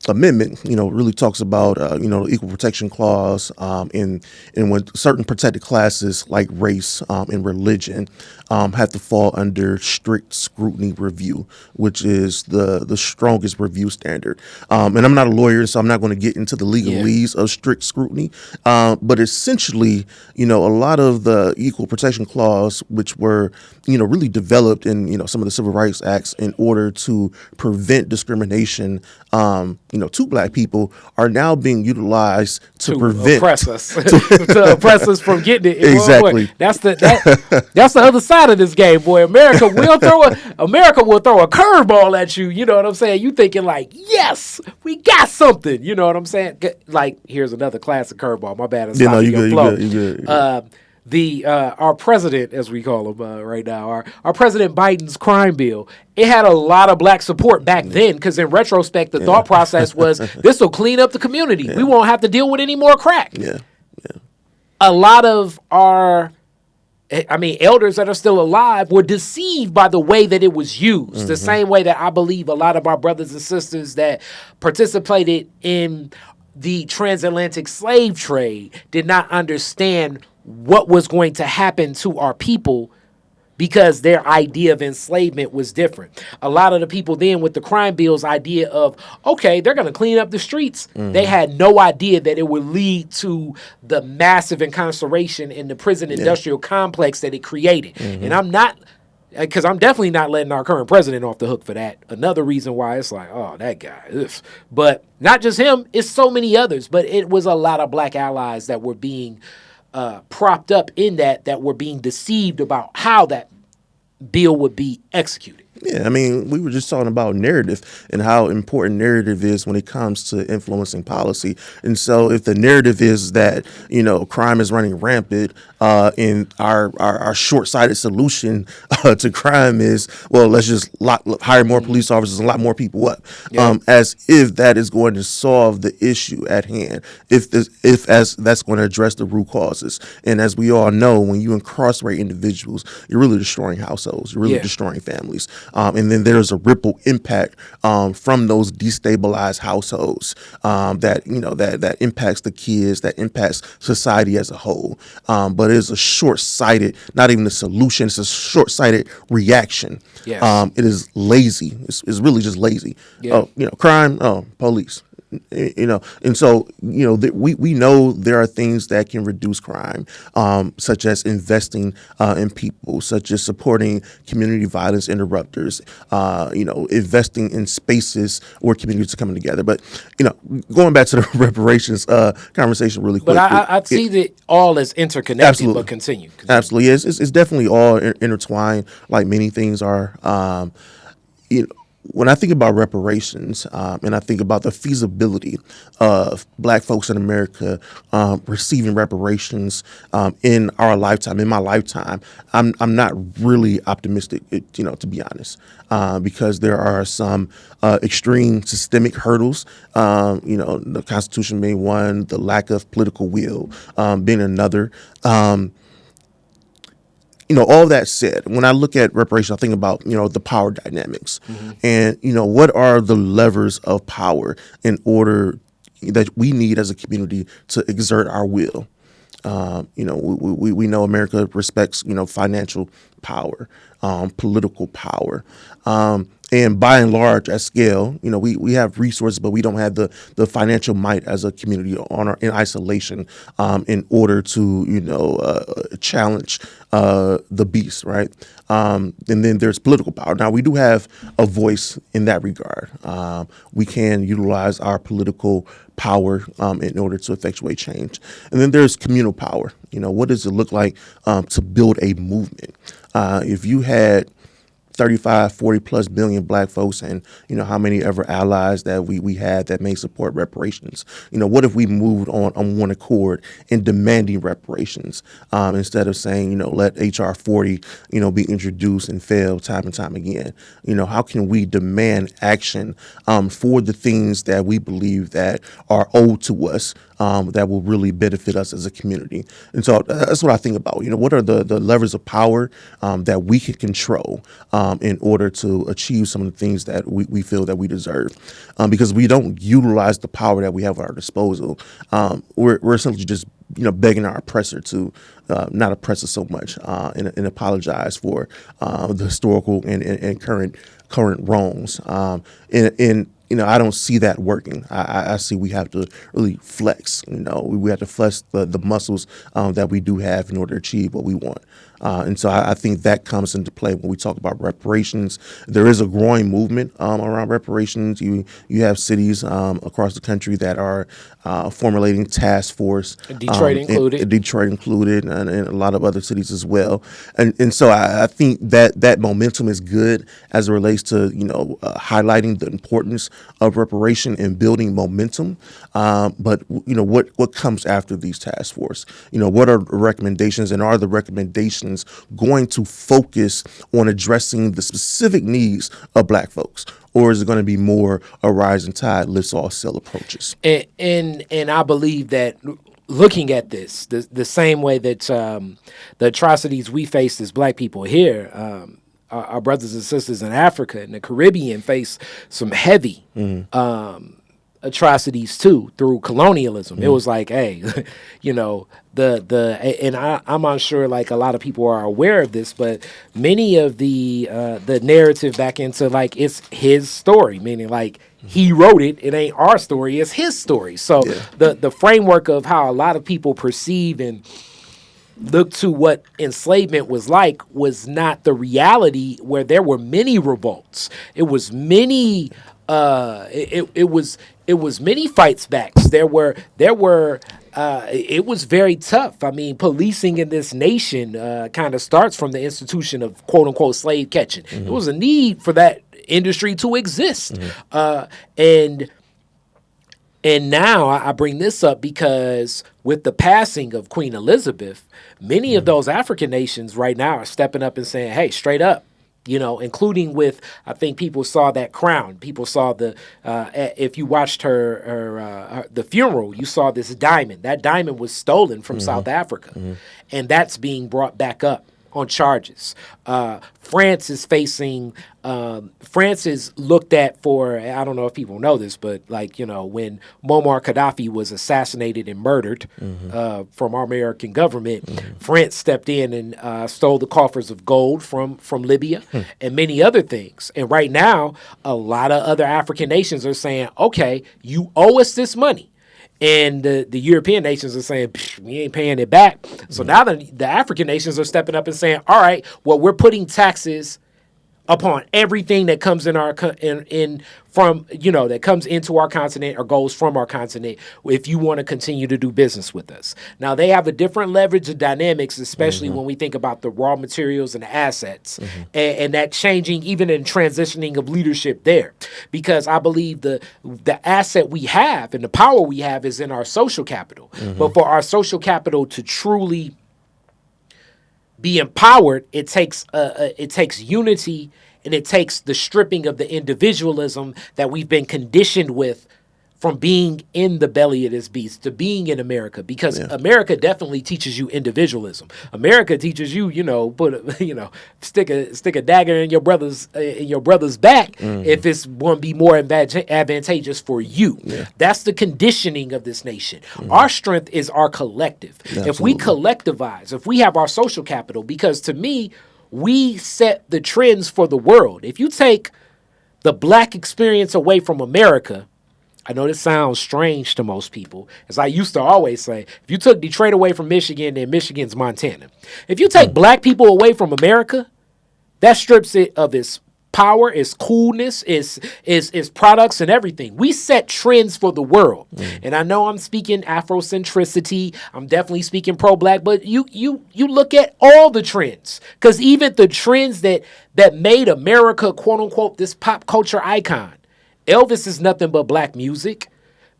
Amendment, really talks about, the Equal Protection Clause, and when certain protected classes like race and religion have to fall under strict scrutiny review, which is the strongest review standard. And I'm not a lawyer, so I'm not going to get into the legalese of strict scrutiny. But essentially, a lot of the Equal Protection Clause, which were, really developed in, some of the Civil Rights Acts in order to prevent discrimination, to black people are now being utilized to prevent oppress us, to oppress us from getting it. Exactly. Boy, that's the other side of this game, boy. America will throw a curveball at you. You know what I'm saying? You thinking like, yes, we got something. You know what I'm saying? Like, here's another classic curveball. My bad. Yeah, no, you good. Our president, as we call him right now, our President Biden's crime bill, it had a lot of black support back then, because in retrospect, the thought process was, this will clean up the community. We won't have to deal with any more crack. A lot of our elders that are still alive were deceived by the way that it was used. The same way that I believe a lot of our brothers and sisters that participated in the transatlantic slave trade did not understand what was going to happen to our people, because their idea of enslavement was different. A lot of the people then with the crime bill's idea of, okay, they're going to clean up the streets. They had no idea that it would lead to the massive incarceration in the prison industrial complex that it created. And I'm definitely not letting our current president off the hook for that. Another reason why it's like, oh, that guy. Ugh. But not just him, it's so many others. But it was a lot of black allies that were being propped up in that were being deceived about how that bill would be executed. Yeah, we were just talking about narrative and how important narrative is when it comes to influencing policy. And so if the narrative is that, crime is running rampant, and our short-sighted solution to crime is, well, let's just hire more police officers and lock more people up, as if that is going to solve the issue at hand, if that's going to address the root causes. And as we all know, when you incarcerate individuals, you're really destroying households, you're really destroying families. And then there's a ripple impact from those destabilized households that impacts the kids, that impacts society as a whole. But it's a short-sighted, not even a solution, it's a short-sighted reaction. Yes. It is lazy. It's really just lazy. Yeah. Crime, police. And so we know there are things that can reduce crime, such as investing in people, such as supporting community violence interrupters, investing in spaces where communities are coming together. But going back to the reparations conversation really quick. But I see that all as interconnected. Absolutely. But continue. Absolutely, it's definitely all intertwined, like many things are. When I think about reparations, and I think about the feasibility of black folks in America receiving reparations in our lifetime, in my lifetime, I'm not really optimistic, to be honest, because there are some extreme systemic hurdles. The Constitution being one, the lack of political will being another. All that said, when I look at reparations, I think about, the power dynamics and, what are the levers of power in order that we need as a community to exert our will. We know America respects, financial power, political power. And by and large, at scale, we have resources, but we don't have the financial might as a community in isolation in order to, challenge the beast, right? And then there's political power. Now, we do have a voice in that regard. We can utilize our political power in order to effectuate change. And then there's communal power. What does it look like to build a movement? If you had 35, 40 plus billion black folks and, how many ever allies that we had that may support reparations. What if we moved on one accord in demanding reparations instead of saying, let HR 40, be introduced and fail time and time again? How can we demand action for the things that we believe that are owed to us that will really benefit us as a community? And so that's what I think about. What are the levers of power that we can control in order to achieve some of the things that we feel that we deserve? Because we don't utilize the power that we have at our disposal. We're essentially just begging our oppressor to not oppress us so much and apologize for the historical and current wrongs. And I don't see that working. I see we have to really flex. We have to flex the muscles that we do have in order to achieve what we want. And so I think that comes into play when we talk about reparations. There is a growing movement around reparations. You have cities across the country that are formulating task force. Detroit included. Detroit included, and a lot of other cities as well. And so I think that momentum is good as it relates to highlighting the importance of reparation and building momentum. But what comes after these task force? What are the recommendations, and are the recommendations going to focus on addressing the specific needs of Black folks, or is it going to be more a rising tide lifts all sail approaches? And I believe that looking at this, the same way that the atrocities we face as Black people here, our brothers and sisters in Africa and the Caribbean face some heavy atrocities too through colonialism. It was like, hey, I'm unsure like a lot of people are aware of this, but many of the narrative back into like it's his story, meaning like he wrote it. It ain't our story. It's his story. So the framework of how a lot of people perceive and look to what enslavement was like was not the reality, where there were many revolts. It was many it was many fights backs. There were it was very tough. I mean, policing in this nation kind of starts from the institution of quote unquote slave catching. There was a need for that industry to exist. And now I bring this up because with the passing of Queen Elizabeth, many of those African nations right now are stepping up and saying, hey, straight up, including with, I think people saw that crown. People saw if you watched her the funeral, you saw this diamond. That diamond was stolen from South Africa, and that's being brought back up on charges. France is facing, France is looked at for, I don't know if people know this, but like, when Muammar Gaddafi was assassinated and murdered from our American government, France stepped in and stole the coffers of gold from Libya and many other things. And right now, a lot of other African nations are saying, okay, you owe us this money. And the European nations are saying, we ain't paying it back. So now the African nations are stepping up and saying, all right, well, we're putting taxes upon everything that comes in our that comes into our continent or goes from our continent if you want to continue to do business with us. Now, they have a different leverage of dynamics, especially when we think about the raw materials and the assets and that changing even in transitioning of leadership there. Because I believe the asset we have and the power we have is in our social capital. But for our social capital to truly be empowered, it takes unity, and it takes the stripping of the individualism that we've been conditioned with from being in the belly of this beast to being in America, because America definitely teaches you individualism. America teaches you, stick a dagger in your brother's back if it's going to be more advantageous for you. That's the conditioning of this nation. Our strength is our collective. Absolutely. If we collectivize, if we have our social capital, because to me, we set the trends for the world. If you take the Black experience away from America, I know this sounds strange to most people. As I used to always say, if you took Detroit away from Michigan, then Michigan's Montana. If you take Black people away from America, that strips it of its power, its coolness, its products and everything. We set trends for the world. And I know I'm speaking Afrocentricity. I'm definitely speaking pro-Black, but you look at all the trends, because even the trends that made America, quote unquote, this pop culture icon. Elvis is nothing but Black music.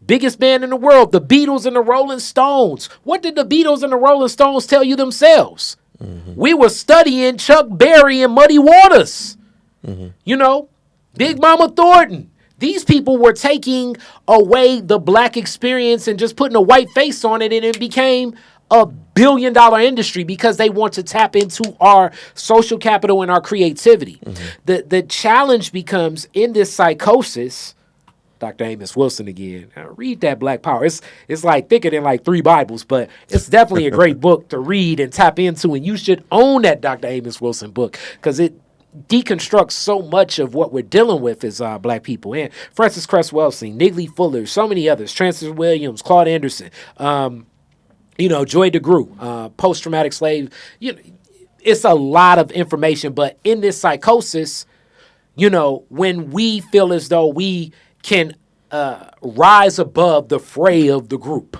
Biggest band in the world, the Beatles and the Rolling Stones. What did the Beatles and the Rolling Stones tell you themselves? We were studying Chuck Berry and Muddy Waters. Big Mama Thornton. These people were taking away the Black experience and just putting a white face on it, and it became a billion-dollar industry because they want to tap into our social capital and our creativity. The challenge becomes in this psychosis. Dr. Amos Wilson again. Now, read that Black Power. It's like thicker than like 3 Bibles, but it's definitely a great book to read and tap into, and you should own that Dr. Amos Wilson book, because deconstructs so much of what we're dealing with as black people. And Francis Cress Welsing, Niggly Fuller, so many others, Francis Williams, Claude Anderson, Joy DeGruy, post-traumatic slave. It's a lot of information, but in this psychosis, when we feel as though we can rise above the fray of the group,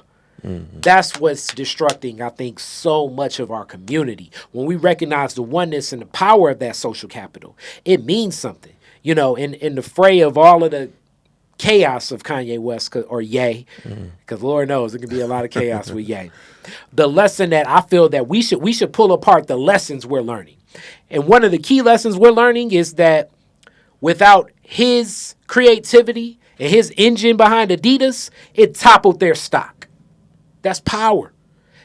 that's what's destructing, I think, so much of our community. When we recognize the oneness and the power of that social capital, it means something. In the fray of all of the chaos of Kanye West or Ye, because Lord knows there can be a lot of chaos with Ye. The lesson that I feel that we should pull apart the lessons we're learning. And one of the key lessons we're learning is that without his creativity and his engine behind Adidas, it toppled their stock. That's power.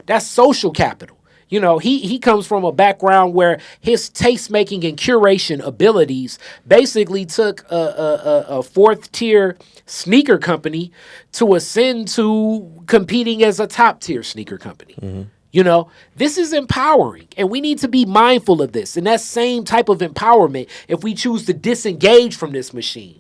That's social capital. He comes from a background where his taste-making and curation abilities basically took a fourth-tier sneaker company to ascend to competing as a top-tier sneaker company. This is empowering, and we need to be mindful of this. And that same type of empowerment, if we choose to disengage from this machine,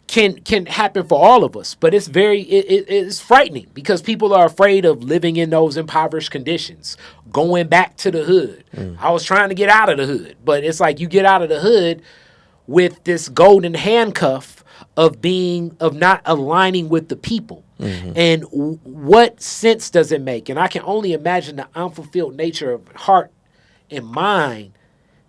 can happen for all of us. But it's frightening because people are afraid of living in those impoverished conditions, going back to the hood. I was trying to get out of the hood, but it's like you get out of the hood with this golden handcuff of not aligning with the people. And what sense does it make? And I can only imagine the unfulfilled nature of heart and mind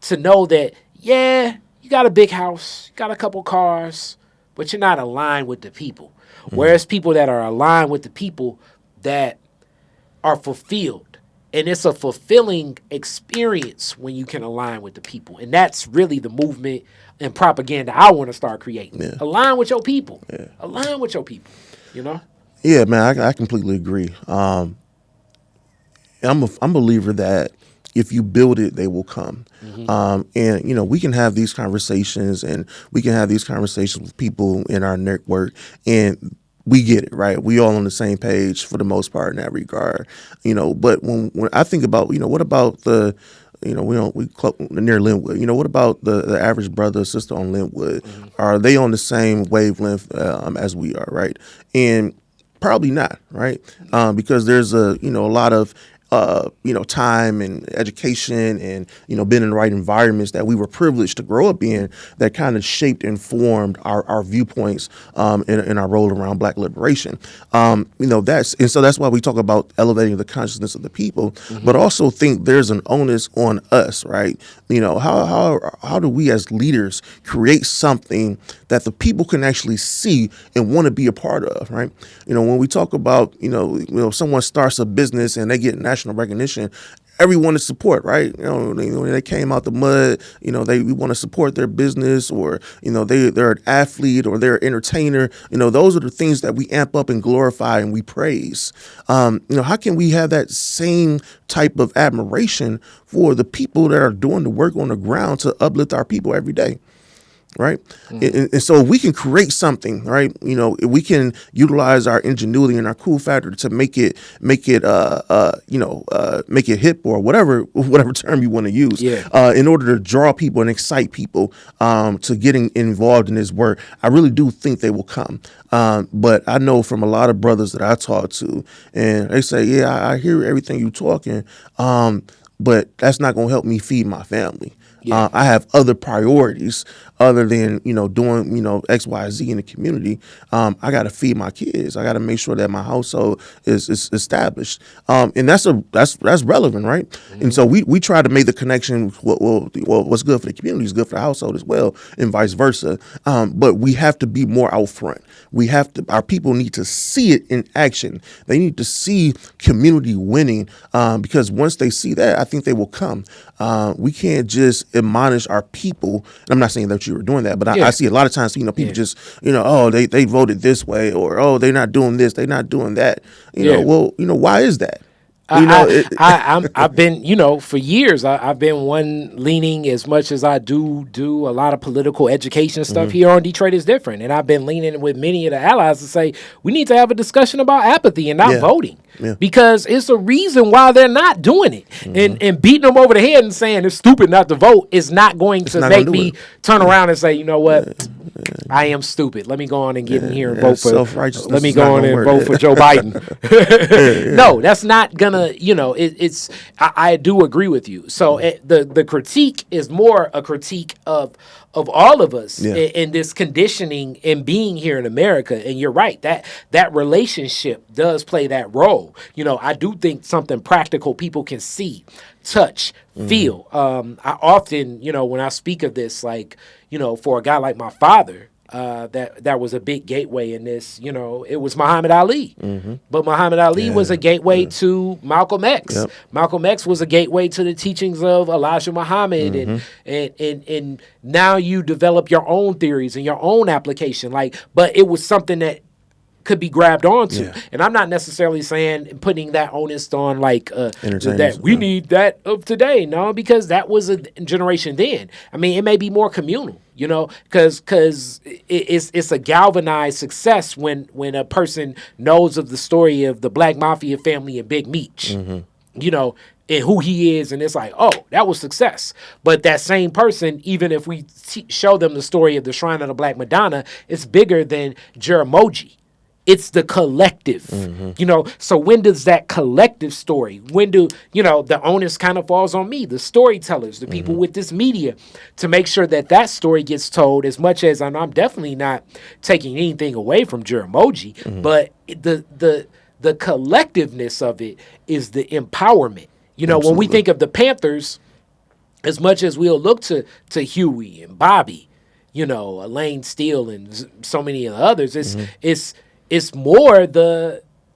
to know that, yeah, you got a big house, you got a couple cars, but you're not aligned with the people. Whereas people that are aligned with the people that are fulfilled. And it's a fulfilling experience when you can align with the people. And that's really the movement and propaganda I want to start creating. Yeah. Align with your people. Yeah. Align with your people, Yeah, man, I completely agree. I'm a believer that if you build it, they will come. And, we can have these conversations and we can have these conversations with people in our network and we get it, right? We all on the same page for the most part in that regard, but when I think about, what about the, we near Linwood, what about the average brother or sister on Linwood? Are they on the same wavelength as we are, right? And probably not, right? Because there's a lot of time and education and, being in the right environments that we were privileged to grow up in that kind of shaped and formed our viewpoints in our role around Black liberation. So that's why we talk about elevating the consciousness of the people, but also think there's an onus on us, right? How do we as leaders create something that the people can actually see and want to be a part of, right? When we talk about, someone starts a business and they get national recognition, everyone is support, right? When they came out the mud, we want to support their business, or they're an athlete or they're an entertainer. Those are the things that we amp up and glorify and we praise. How can we have that same type of admiration for the people that are doing the work on the ground to uplift our people every day? Right. And so we can create something, right? We can utilize our ingenuity and our cool factor to make it hip or whatever term you want to use, in order to draw people and excite people to getting involved in this work. I really do think they will come. But I know from a lot of brothers that I talk to, and they say, yeah, I hear everything you talking, but that's not going to help me feed my family. Yeah. I have other priorities other than, doing, X, Y, Z in the community. I got to feed my kids. I got to make sure that my household is established. And that's relevant, right? And so we try to make the connection. What's good for the community is good for the household as well, and vice versa. But we have to be more out front. Our people need to see it in action. They need to see community winning, because once they see that, I think they will come. We can't just admonish our people. And I'm not saying that you were doing that, but I see a lot of times, people just, they voted this way, or, they're not doing this, they're not doing that. Why is that? I've been, for years, I've been one leaning as much as I do a lot of political education stuff here on Detroit is Different. And I've been leaning with many of the allies to say, we need to have a discussion about apathy and not voting. because it's a reason why they're not doing it. And beating them over the head and saying it's stupid not to vote is not going to make me turn around and say, you know what, I am stupid. Let me go on and get in here and vote for. Let me go on and vote for Joe Biden. No, that's not gonna. You know, it's. I do agree with you. So the critique is more a critique of all of us in this conditioning and being here in America. And you're right, that relationship does play that role. You know, I do think something practical people can see, touch, feel. I often, you know, when I speak of this, like, you know, for a guy like my father, that was a big gateway in this. You know, it was Muhammad Ali, but Muhammad Ali was a gateway to Malcolm X. Malcolm X was a gateway to the teachings of Elijah Muhammad, and now you develop your own theories and your own application. Like, but it was something that could be grabbed onto, and I'm not necessarily saying putting that onus on like that we need that of today. No, because that was a generation then. I mean, it may be more communal, you know, because it's a galvanized success when a person knows of the story of the Black Mafia family and Big Meech, you know, and who he is, and it's like, oh, that was success. But that same person, even if we show them the story of the Shrine of the Black Madonna, it's bigger than Jaramogi. It's the collective, you know. So when does that collective story, when do, you know, the onus kind of falls on me, the storytellers, the people with this media, to make sure that story gets told, as much as I'm definitely not taking anything away from Jaramogi, but the collectiveness of it is the empowerment. You know, when we think of the Panthers, as much as we'll look to Huey and Bobby, you know, Elaine Steele and so many of the others, it's more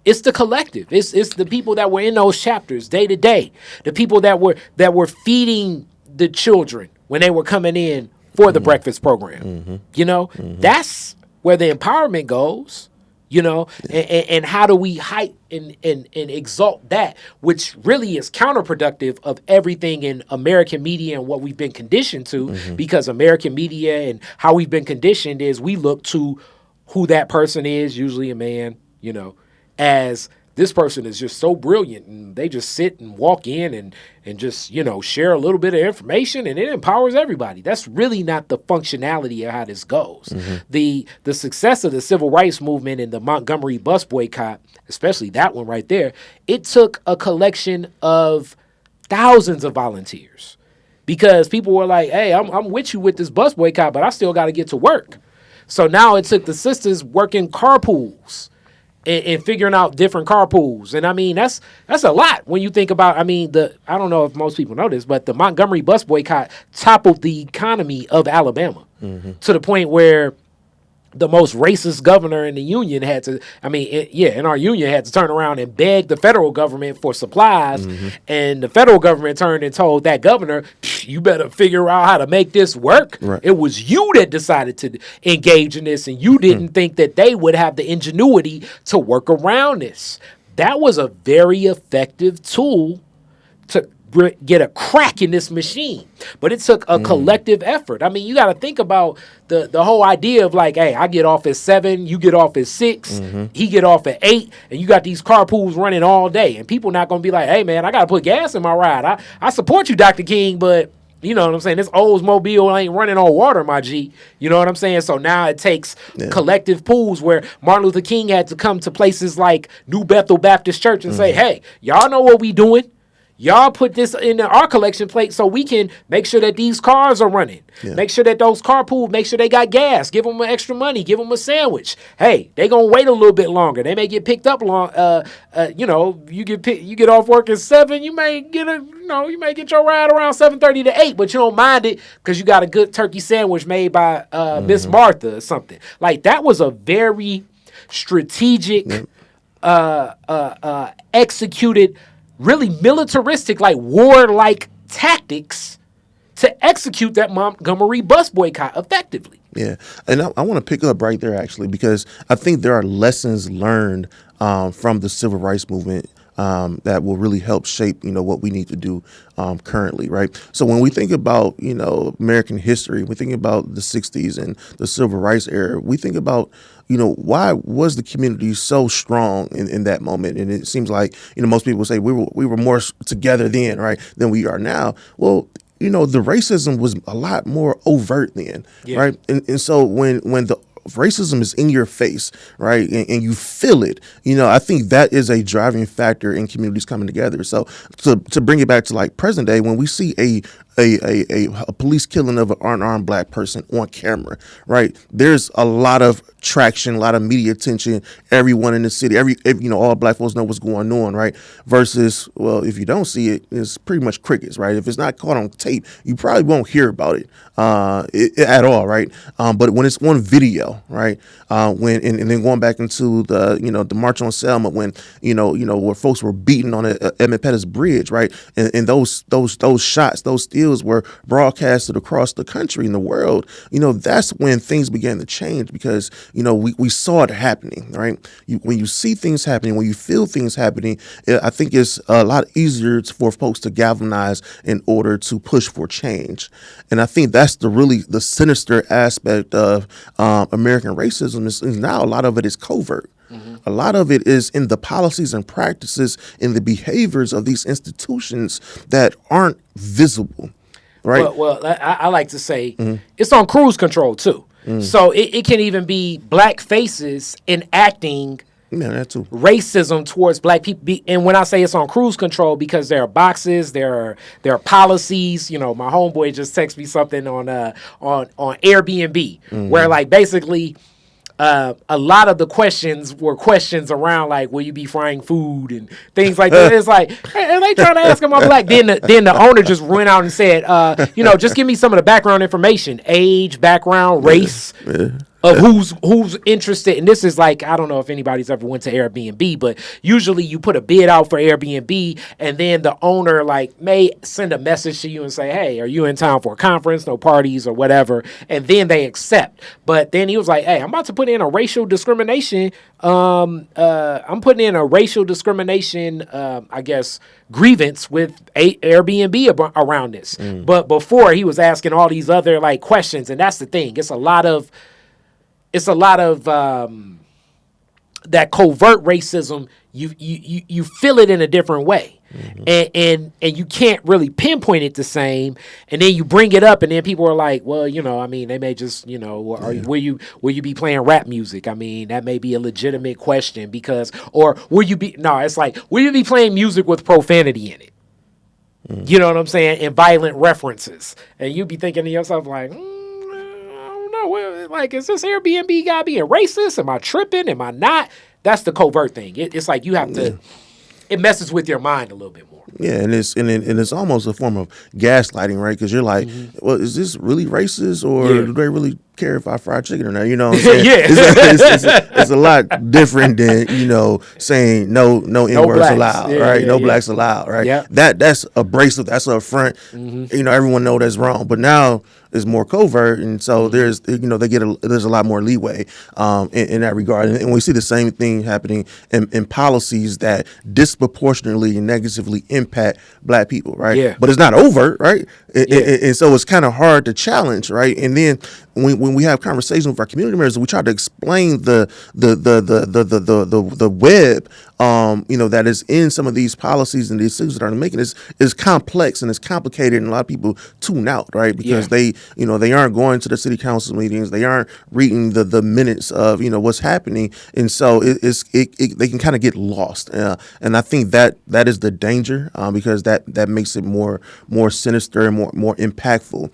it's the collective. It's the people that were in those chapters day to day. The people that were feeding the children when they were coming in for the breakfast program. You know, that's where the empowerment goes. You know, and how do we hype and exalt that, which really is counterproductive of everything in American media and what we've been conditioned to, because American media and how we've been conditioned is we look to who that person is, usually a man, you know, as this person is just so brilliant, and they just sit and walk in and just, you know, share a little bit of information, and it empowers everybody. That's really not the functionality of how this goes. The success of the civil rights movement and the Montgomery bus boycott, especially that one right there, it took a collection of thousands of volunteers, because people were like, hey, I'm with you with this bus boycott, but I still got to get to work. So now it took the sisters working carpools and figuring out different carpools. And I mean, that's a lot when you think about, I mean, I don't know if most people know this, but the Montgomery bus boycott toppled the economy of Alabama to the point where the most racist governor in the union had to, in our union had to turn around and beg the federal government for supplies. And the federal government turned and told that governor, you better figure out how to make this work. Right. It was you that decided to engage in this, and you didn't think that they would have the ingenuity to work around this. That was a very effective tool to get a crack in this machine, but it took a collective effort. I mean, you got to think about the whole idea of like, hey, I get off at 7, you get off at 6, he get off at 8, and you got these carpools running all day, and people not gonna be like, hey man, I gotta put gas in my ride. I support you, Dr. King, but you know what I'm saying, this Oldsmobile ain't running on water, my G. You know what I'm saying? So now it takes collective pools where Martin Luther King had to come to places like New Bethel Baptist Church and say, hey, y'all know what we doing. Y'all put this in our collection plate so we can make sure that these cars are running. Make sure that those carpool, make sure they got gas. Give them extra money. Give them a sandwich. Hey, they gonna wait a little bit longer. They may get picked up long. You know, you get off work at 7. You may get your ride around 7:30 to 8, but you don't mind it because you got a good turkey sandwich made by Miss Martha or something. Like that was a very strategic, executed, really militaristic, like warlike tactics to execute that Montgomery bus boycott effectively. Yeah, and I want to pick up right there actually, because I think there are lessons learned from the civil rights movement that will really help shape, what we need to do currently, right? So when we think about, American history, we think about the 60s and the civil rights era, we think about, why was the community so strong in that moment? And it seems like, most people say we were more together then, right, than we are now. Well, the racism was a lot more overt then, right? And so when the racism is in your face, right, and you feel it, I think that is a driving factor in communities coming together. So to bring it back to like present day, when we see a police killing of an unarmed black person on camera, right, there's a lot of traction, a lot of media attention, everyone in the city, all black folks know what's going on, right, versus, well, if you don't see it, it's pretty much crickets, right? If it's not caught on tape, you probably won't hear about it at all, right? But when it's on video, right, and then going back into the the March on Selma, when where folks were beaten on Emmett Pettus Bridge, right, and those shots, those stills were broadcasted across the country and the world, that's when things began to change, because we saw it happening, right? When you see things happening, when you feel things happening, I think it's a lot easier for folks to galvanize in order to push for change. And I think that's the sinister aspect of American racism is now a lot of it is covert. Mm-hmm. A lot of it is in the policies and practices, in the behaviors of these institutions that aren't visible, right? Well, I like to say it's on cruise control too. So it can even be black faces enacting that too. Racism towards black people. And when I say it's on cruise control, because there are boxes, there are policies. My homeboy just texted me something on Airbnb where like basically a lot of the questions were questions around like, will you be frying food and things like that. It's like, hey, are they trying to ask am I black? Then the owner just went out and said, just give me some of the background information, age, background, race. Of who's interested. And this is like, I don't know if anybody's ever went to Airbnb, but usually you put a bid out for Airbnb and then the owner like may send a message to you and say, hey, are you in town for a conference, no parties or whatever? And then they accept. But then he was like, hey, I'm about to put in a racial discrimination. I'm putting in a racial discrimination, I guess, grievance with Airbnb around this. But before he was asking all these other like questions. And that's the thing. It's a lot of that covert racism. You feel it in a different way, and you can't really pinpoint it the same. And then you bring it up, and then people are like, "Well, they may just, will you be playing rap music? I mean, that may be a legitimate question or will you be? No, it's like, will you be playing music with profanity in it? You know what I'm saying? And violent references, and you be thinking to yourself like." Like, is this Airbnb guy being racist? Am I tripping? Am I not? That's the covert thing. It's like you have to. It messes with your mind a little bit more. Yeah, and it's almost a form of gaslighting, right? Because you're like, well, is this really racist, or do they really care if I fry chicken or not? You know what I'm saying? It's a lot different than saying no N-words allowed, right? No blacks allowed, right? Yeah. That's abrasive. That's an affront. Everyone know that's wrong. But now it's more covert, and so there's there's a lot more leeway in that regard, and we see the same thing happening in policies that disproportionately and negatively impact black people, right? Yeah. But it's not overt, right? And so it's kind of hard to challenge, right? And then when we have conversations with our community members, we try to explain the web, that is in some of these policies and these decisions that are making is complex and it's complicated, and a lot of people tune out, right? Because they aren't going to the city council meetings, they aren't reading the minutes of what's happening, and so they can kind of get lost, and I think that is the danger, because that makes it more sinister and more impactful,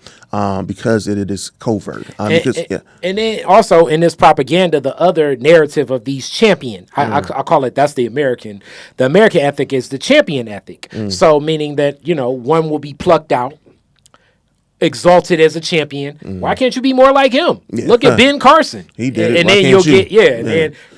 because it is covert. And then also in this propaganda, the other narrative of these champion, I call it, that's the American ethic is the champion ethic. So meaning that, one will be plucked out, exalted as a champion. Why can't you be more like him? Yeah. Look at Ben Carson. He did it. And then you'll get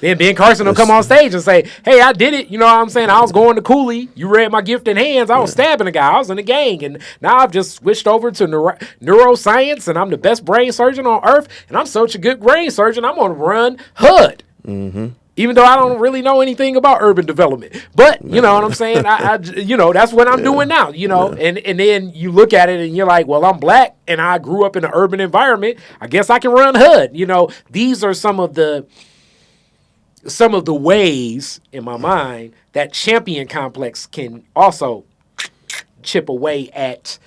then Ben Carson will come on stage and say, hey, I did it. You know what I'm saying? I was going to Cooley. You read my gifted hands. I was stabbing a guy. I was in a gang. And now I've just switched over to neuroscience, and I'm the best brain surgeon on earth. And I'm such a good brain surgeon. I'm going to run HUD. Even though I don't really know anything about urban development, but you know what I'm saying. That's what I'm doing now. And then you look at it and you're like, well, I'm black and I grew up in an urban environment. I guess I can run HUD. These are some of the ways in my mind that champion complex can also chip away at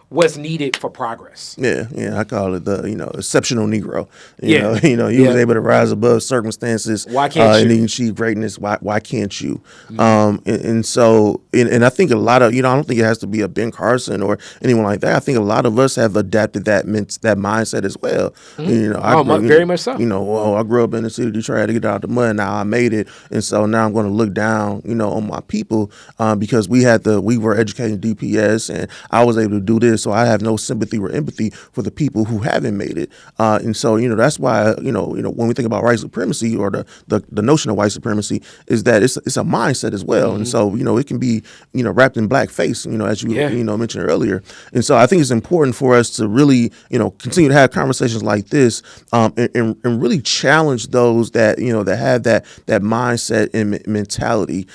what's needed for progress. Yeah, I call it the exceptional Negro. He was able to rise above circumstances. Why can't you? And achieve greatness? Why can't you? And I think a lot of I don't think it has to be a Ben Carson or anyone like that. I think a lot of us have adapted that mindset as well. Very much so. I grew up in the city of Detroit. I had to get out of the mud. Now I made it, and so now I'm going to look down, on my people because we were educating DPS, and I was able to do this. So I have no sympathy or empathy for the people who haven't made it. And so, that's why, when we think about white supremacy or the notion of white supremacy is that it's a mindset as well. Mm-hmm. And so, it can be, wrapped in blackface, as you mentioned earlier. And so I think it's important for us to really, continue to have conversations like this and really challenge those that, that have that mindset and mentality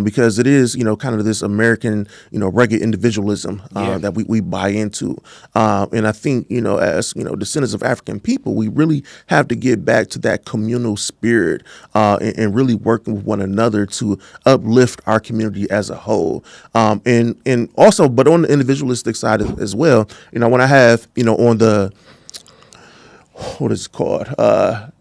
because it is, kind of this American, rugged individualism that we buy into. And I think, as, descendants of African people, we really have to get back to that communal spirit and really working with one another to uplift our community as a whole. And also, but on the individualistic side as well, when I have, on the, what is it called? On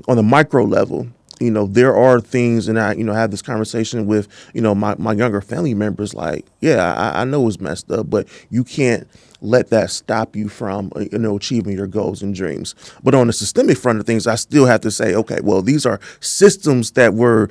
the micro level, there are things, and I, have this conversation with, my younger family members, like, I know it's messed up, but you can't let that stop you from, achieving your goals and dreams. But on the systemic front of things, I still have to say, okay, well, these are systems that were,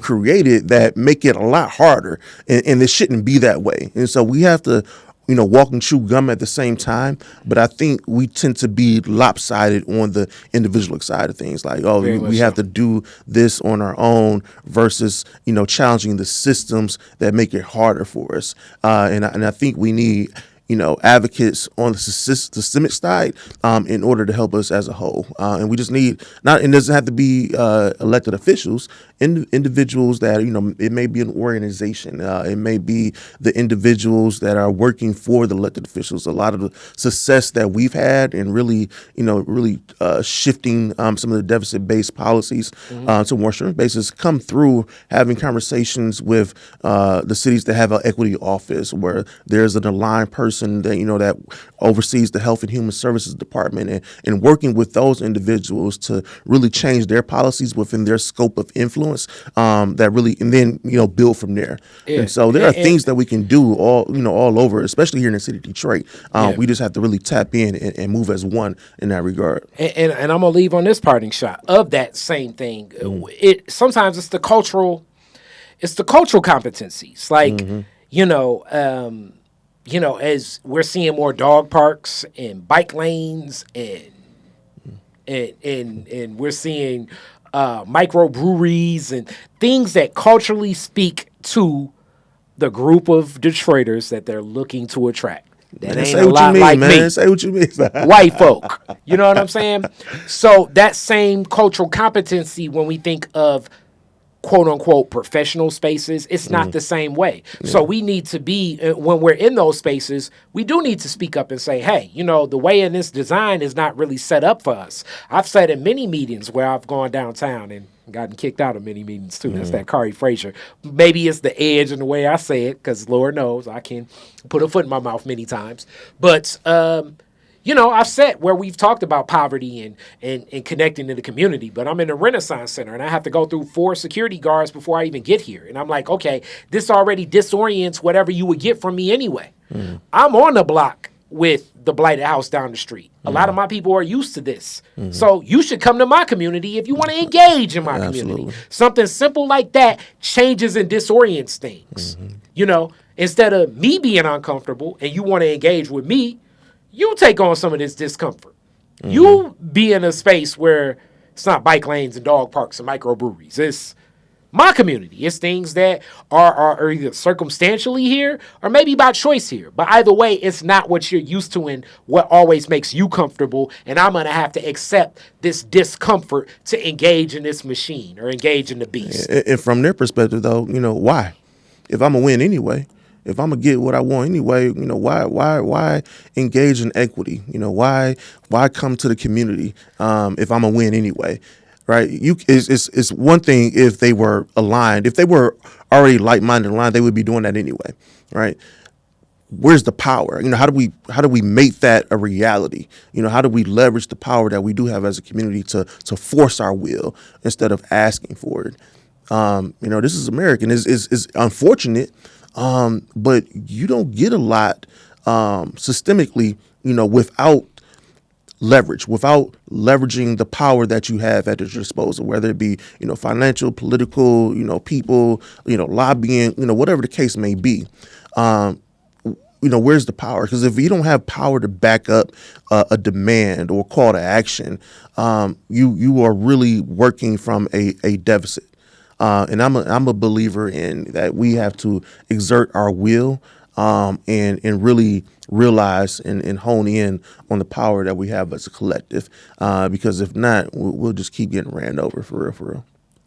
created that make it a lot harder, and it shouldn't be that way. And so we have to, walk and chew gum at the same time. But I think we tend to be lopsided on the individual side of things. Like, we have to do this on our own versus, challenging the systems that make it harder for us. And I think we need, advocates on the systemic side in order to help us as a whole. And we just need, it doesn't have to be elected officials, individuals that, it may be an organization. It may be the individuals that are working for the elected officials. A lot of the success that we've had and really shifting some of the deficit-based policies to more strength basis come through having conversations with the cities that have an equity office where there's an aligned person that that oversees the Health and Human Services Department and working with those individuals to really change their policies within their scope of influence that really and then build from there. And so there are things that we can do all over, especially here in the city of Detroit. We just have to really tap in and move as one in that regard. And I'm gonna leave on this parting shot of that same thing. Sometimes it's the cultural competencies, like as we're seeing more dog parks and bike lanes and we're seeing microbreweries and things that culturally speak to the group of Detroiters that they're looking to attract. That ain't a lot like me. Say what you mean. White folk. You know what I'm saying? So that same cultural competency when we think of quote unquote professional spaces, it's not the same way. So we need to be, when we're in those spaces, we do need to speak up and say, hey, the way in this design is not really set up for us. I've said in many meetings where I've gone downtown and gotten kicked out of many meetings too. That's that Kari Frazier. Maybe it's the edge and the way I say it, because Lord knows I can put a foot in my mouth many times. But I've said where we've talked about poverty and connecting to the community, but I'm in a Renaissance Center and I have to go through 4 security guards before I even get here. And I'm like, okay, this already disorients whatever you would get from me anyway. I'm on the block with the blighted house down the street. A lot of my people are used to this. So you should come to my community if you want to engage in my community. Something simple like that changes and disorients things. Instead of me being uncomfortable and you want to engage with me, you take on some of this discomfort. You be in a space where it's not bike lanes and dog parks and microbreweries. It's my community. It's things that are either circumstantially here or maybe by choice here. But either way, it's not what you're used to and what always makes you comfortable. And I'm going to have to accept this discomfort to engage in this machine or engage in the beast. And from their perspective, though, why? If I'm going to win anyway, if I'm going to get what I want anyway, why engage in equity? Why come to the community if I'm going to win anyway? Right? It's one thing if they were aligned. If they were already like-minded aligned, they would be doing that anyway, right? Where's the power? How do we make that a reality? How do we leverage the power that we do have as a community to force our will instead of asking for it? This is American. It's unfortunate, but you don't get a lot systemically, without leverage, without leveraging the power that you have at your disposal, whether it be, financial, political, people, lobbying, whatever the case may be. Where's the power? Because if you don't have power to back up a demand or call to action, you are really working from a deficit. And I'm a believer in that we have to exert our will and really realize and hone in on the power that we have as a collective. Because if not, we'll just keep getting ran over for real.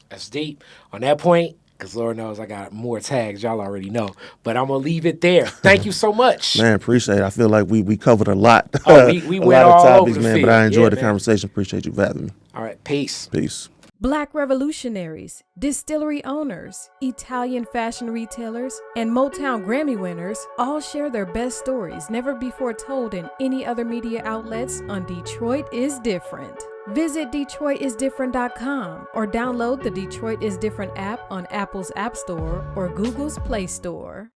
That's deep. On that point, because Lord knows I got more tags, y'all already know. But I'm going to leave it there. Thank you so much. Man, appreciate it. I feel like we covered a lot. Oh, we went all over the man, field. But I enjoyed the conversation. Appreciate you for having me. All right, peace. Peace. Black revolutionaries, distillery owners, Italian fashion retailers, and Motown Grammy winners all share their best stories never before told in any other media outlets on Detroit is Different. Visit DetroitisDifferent.com or download the Detroit is Different app on Apple's App Store or Google's Play Store.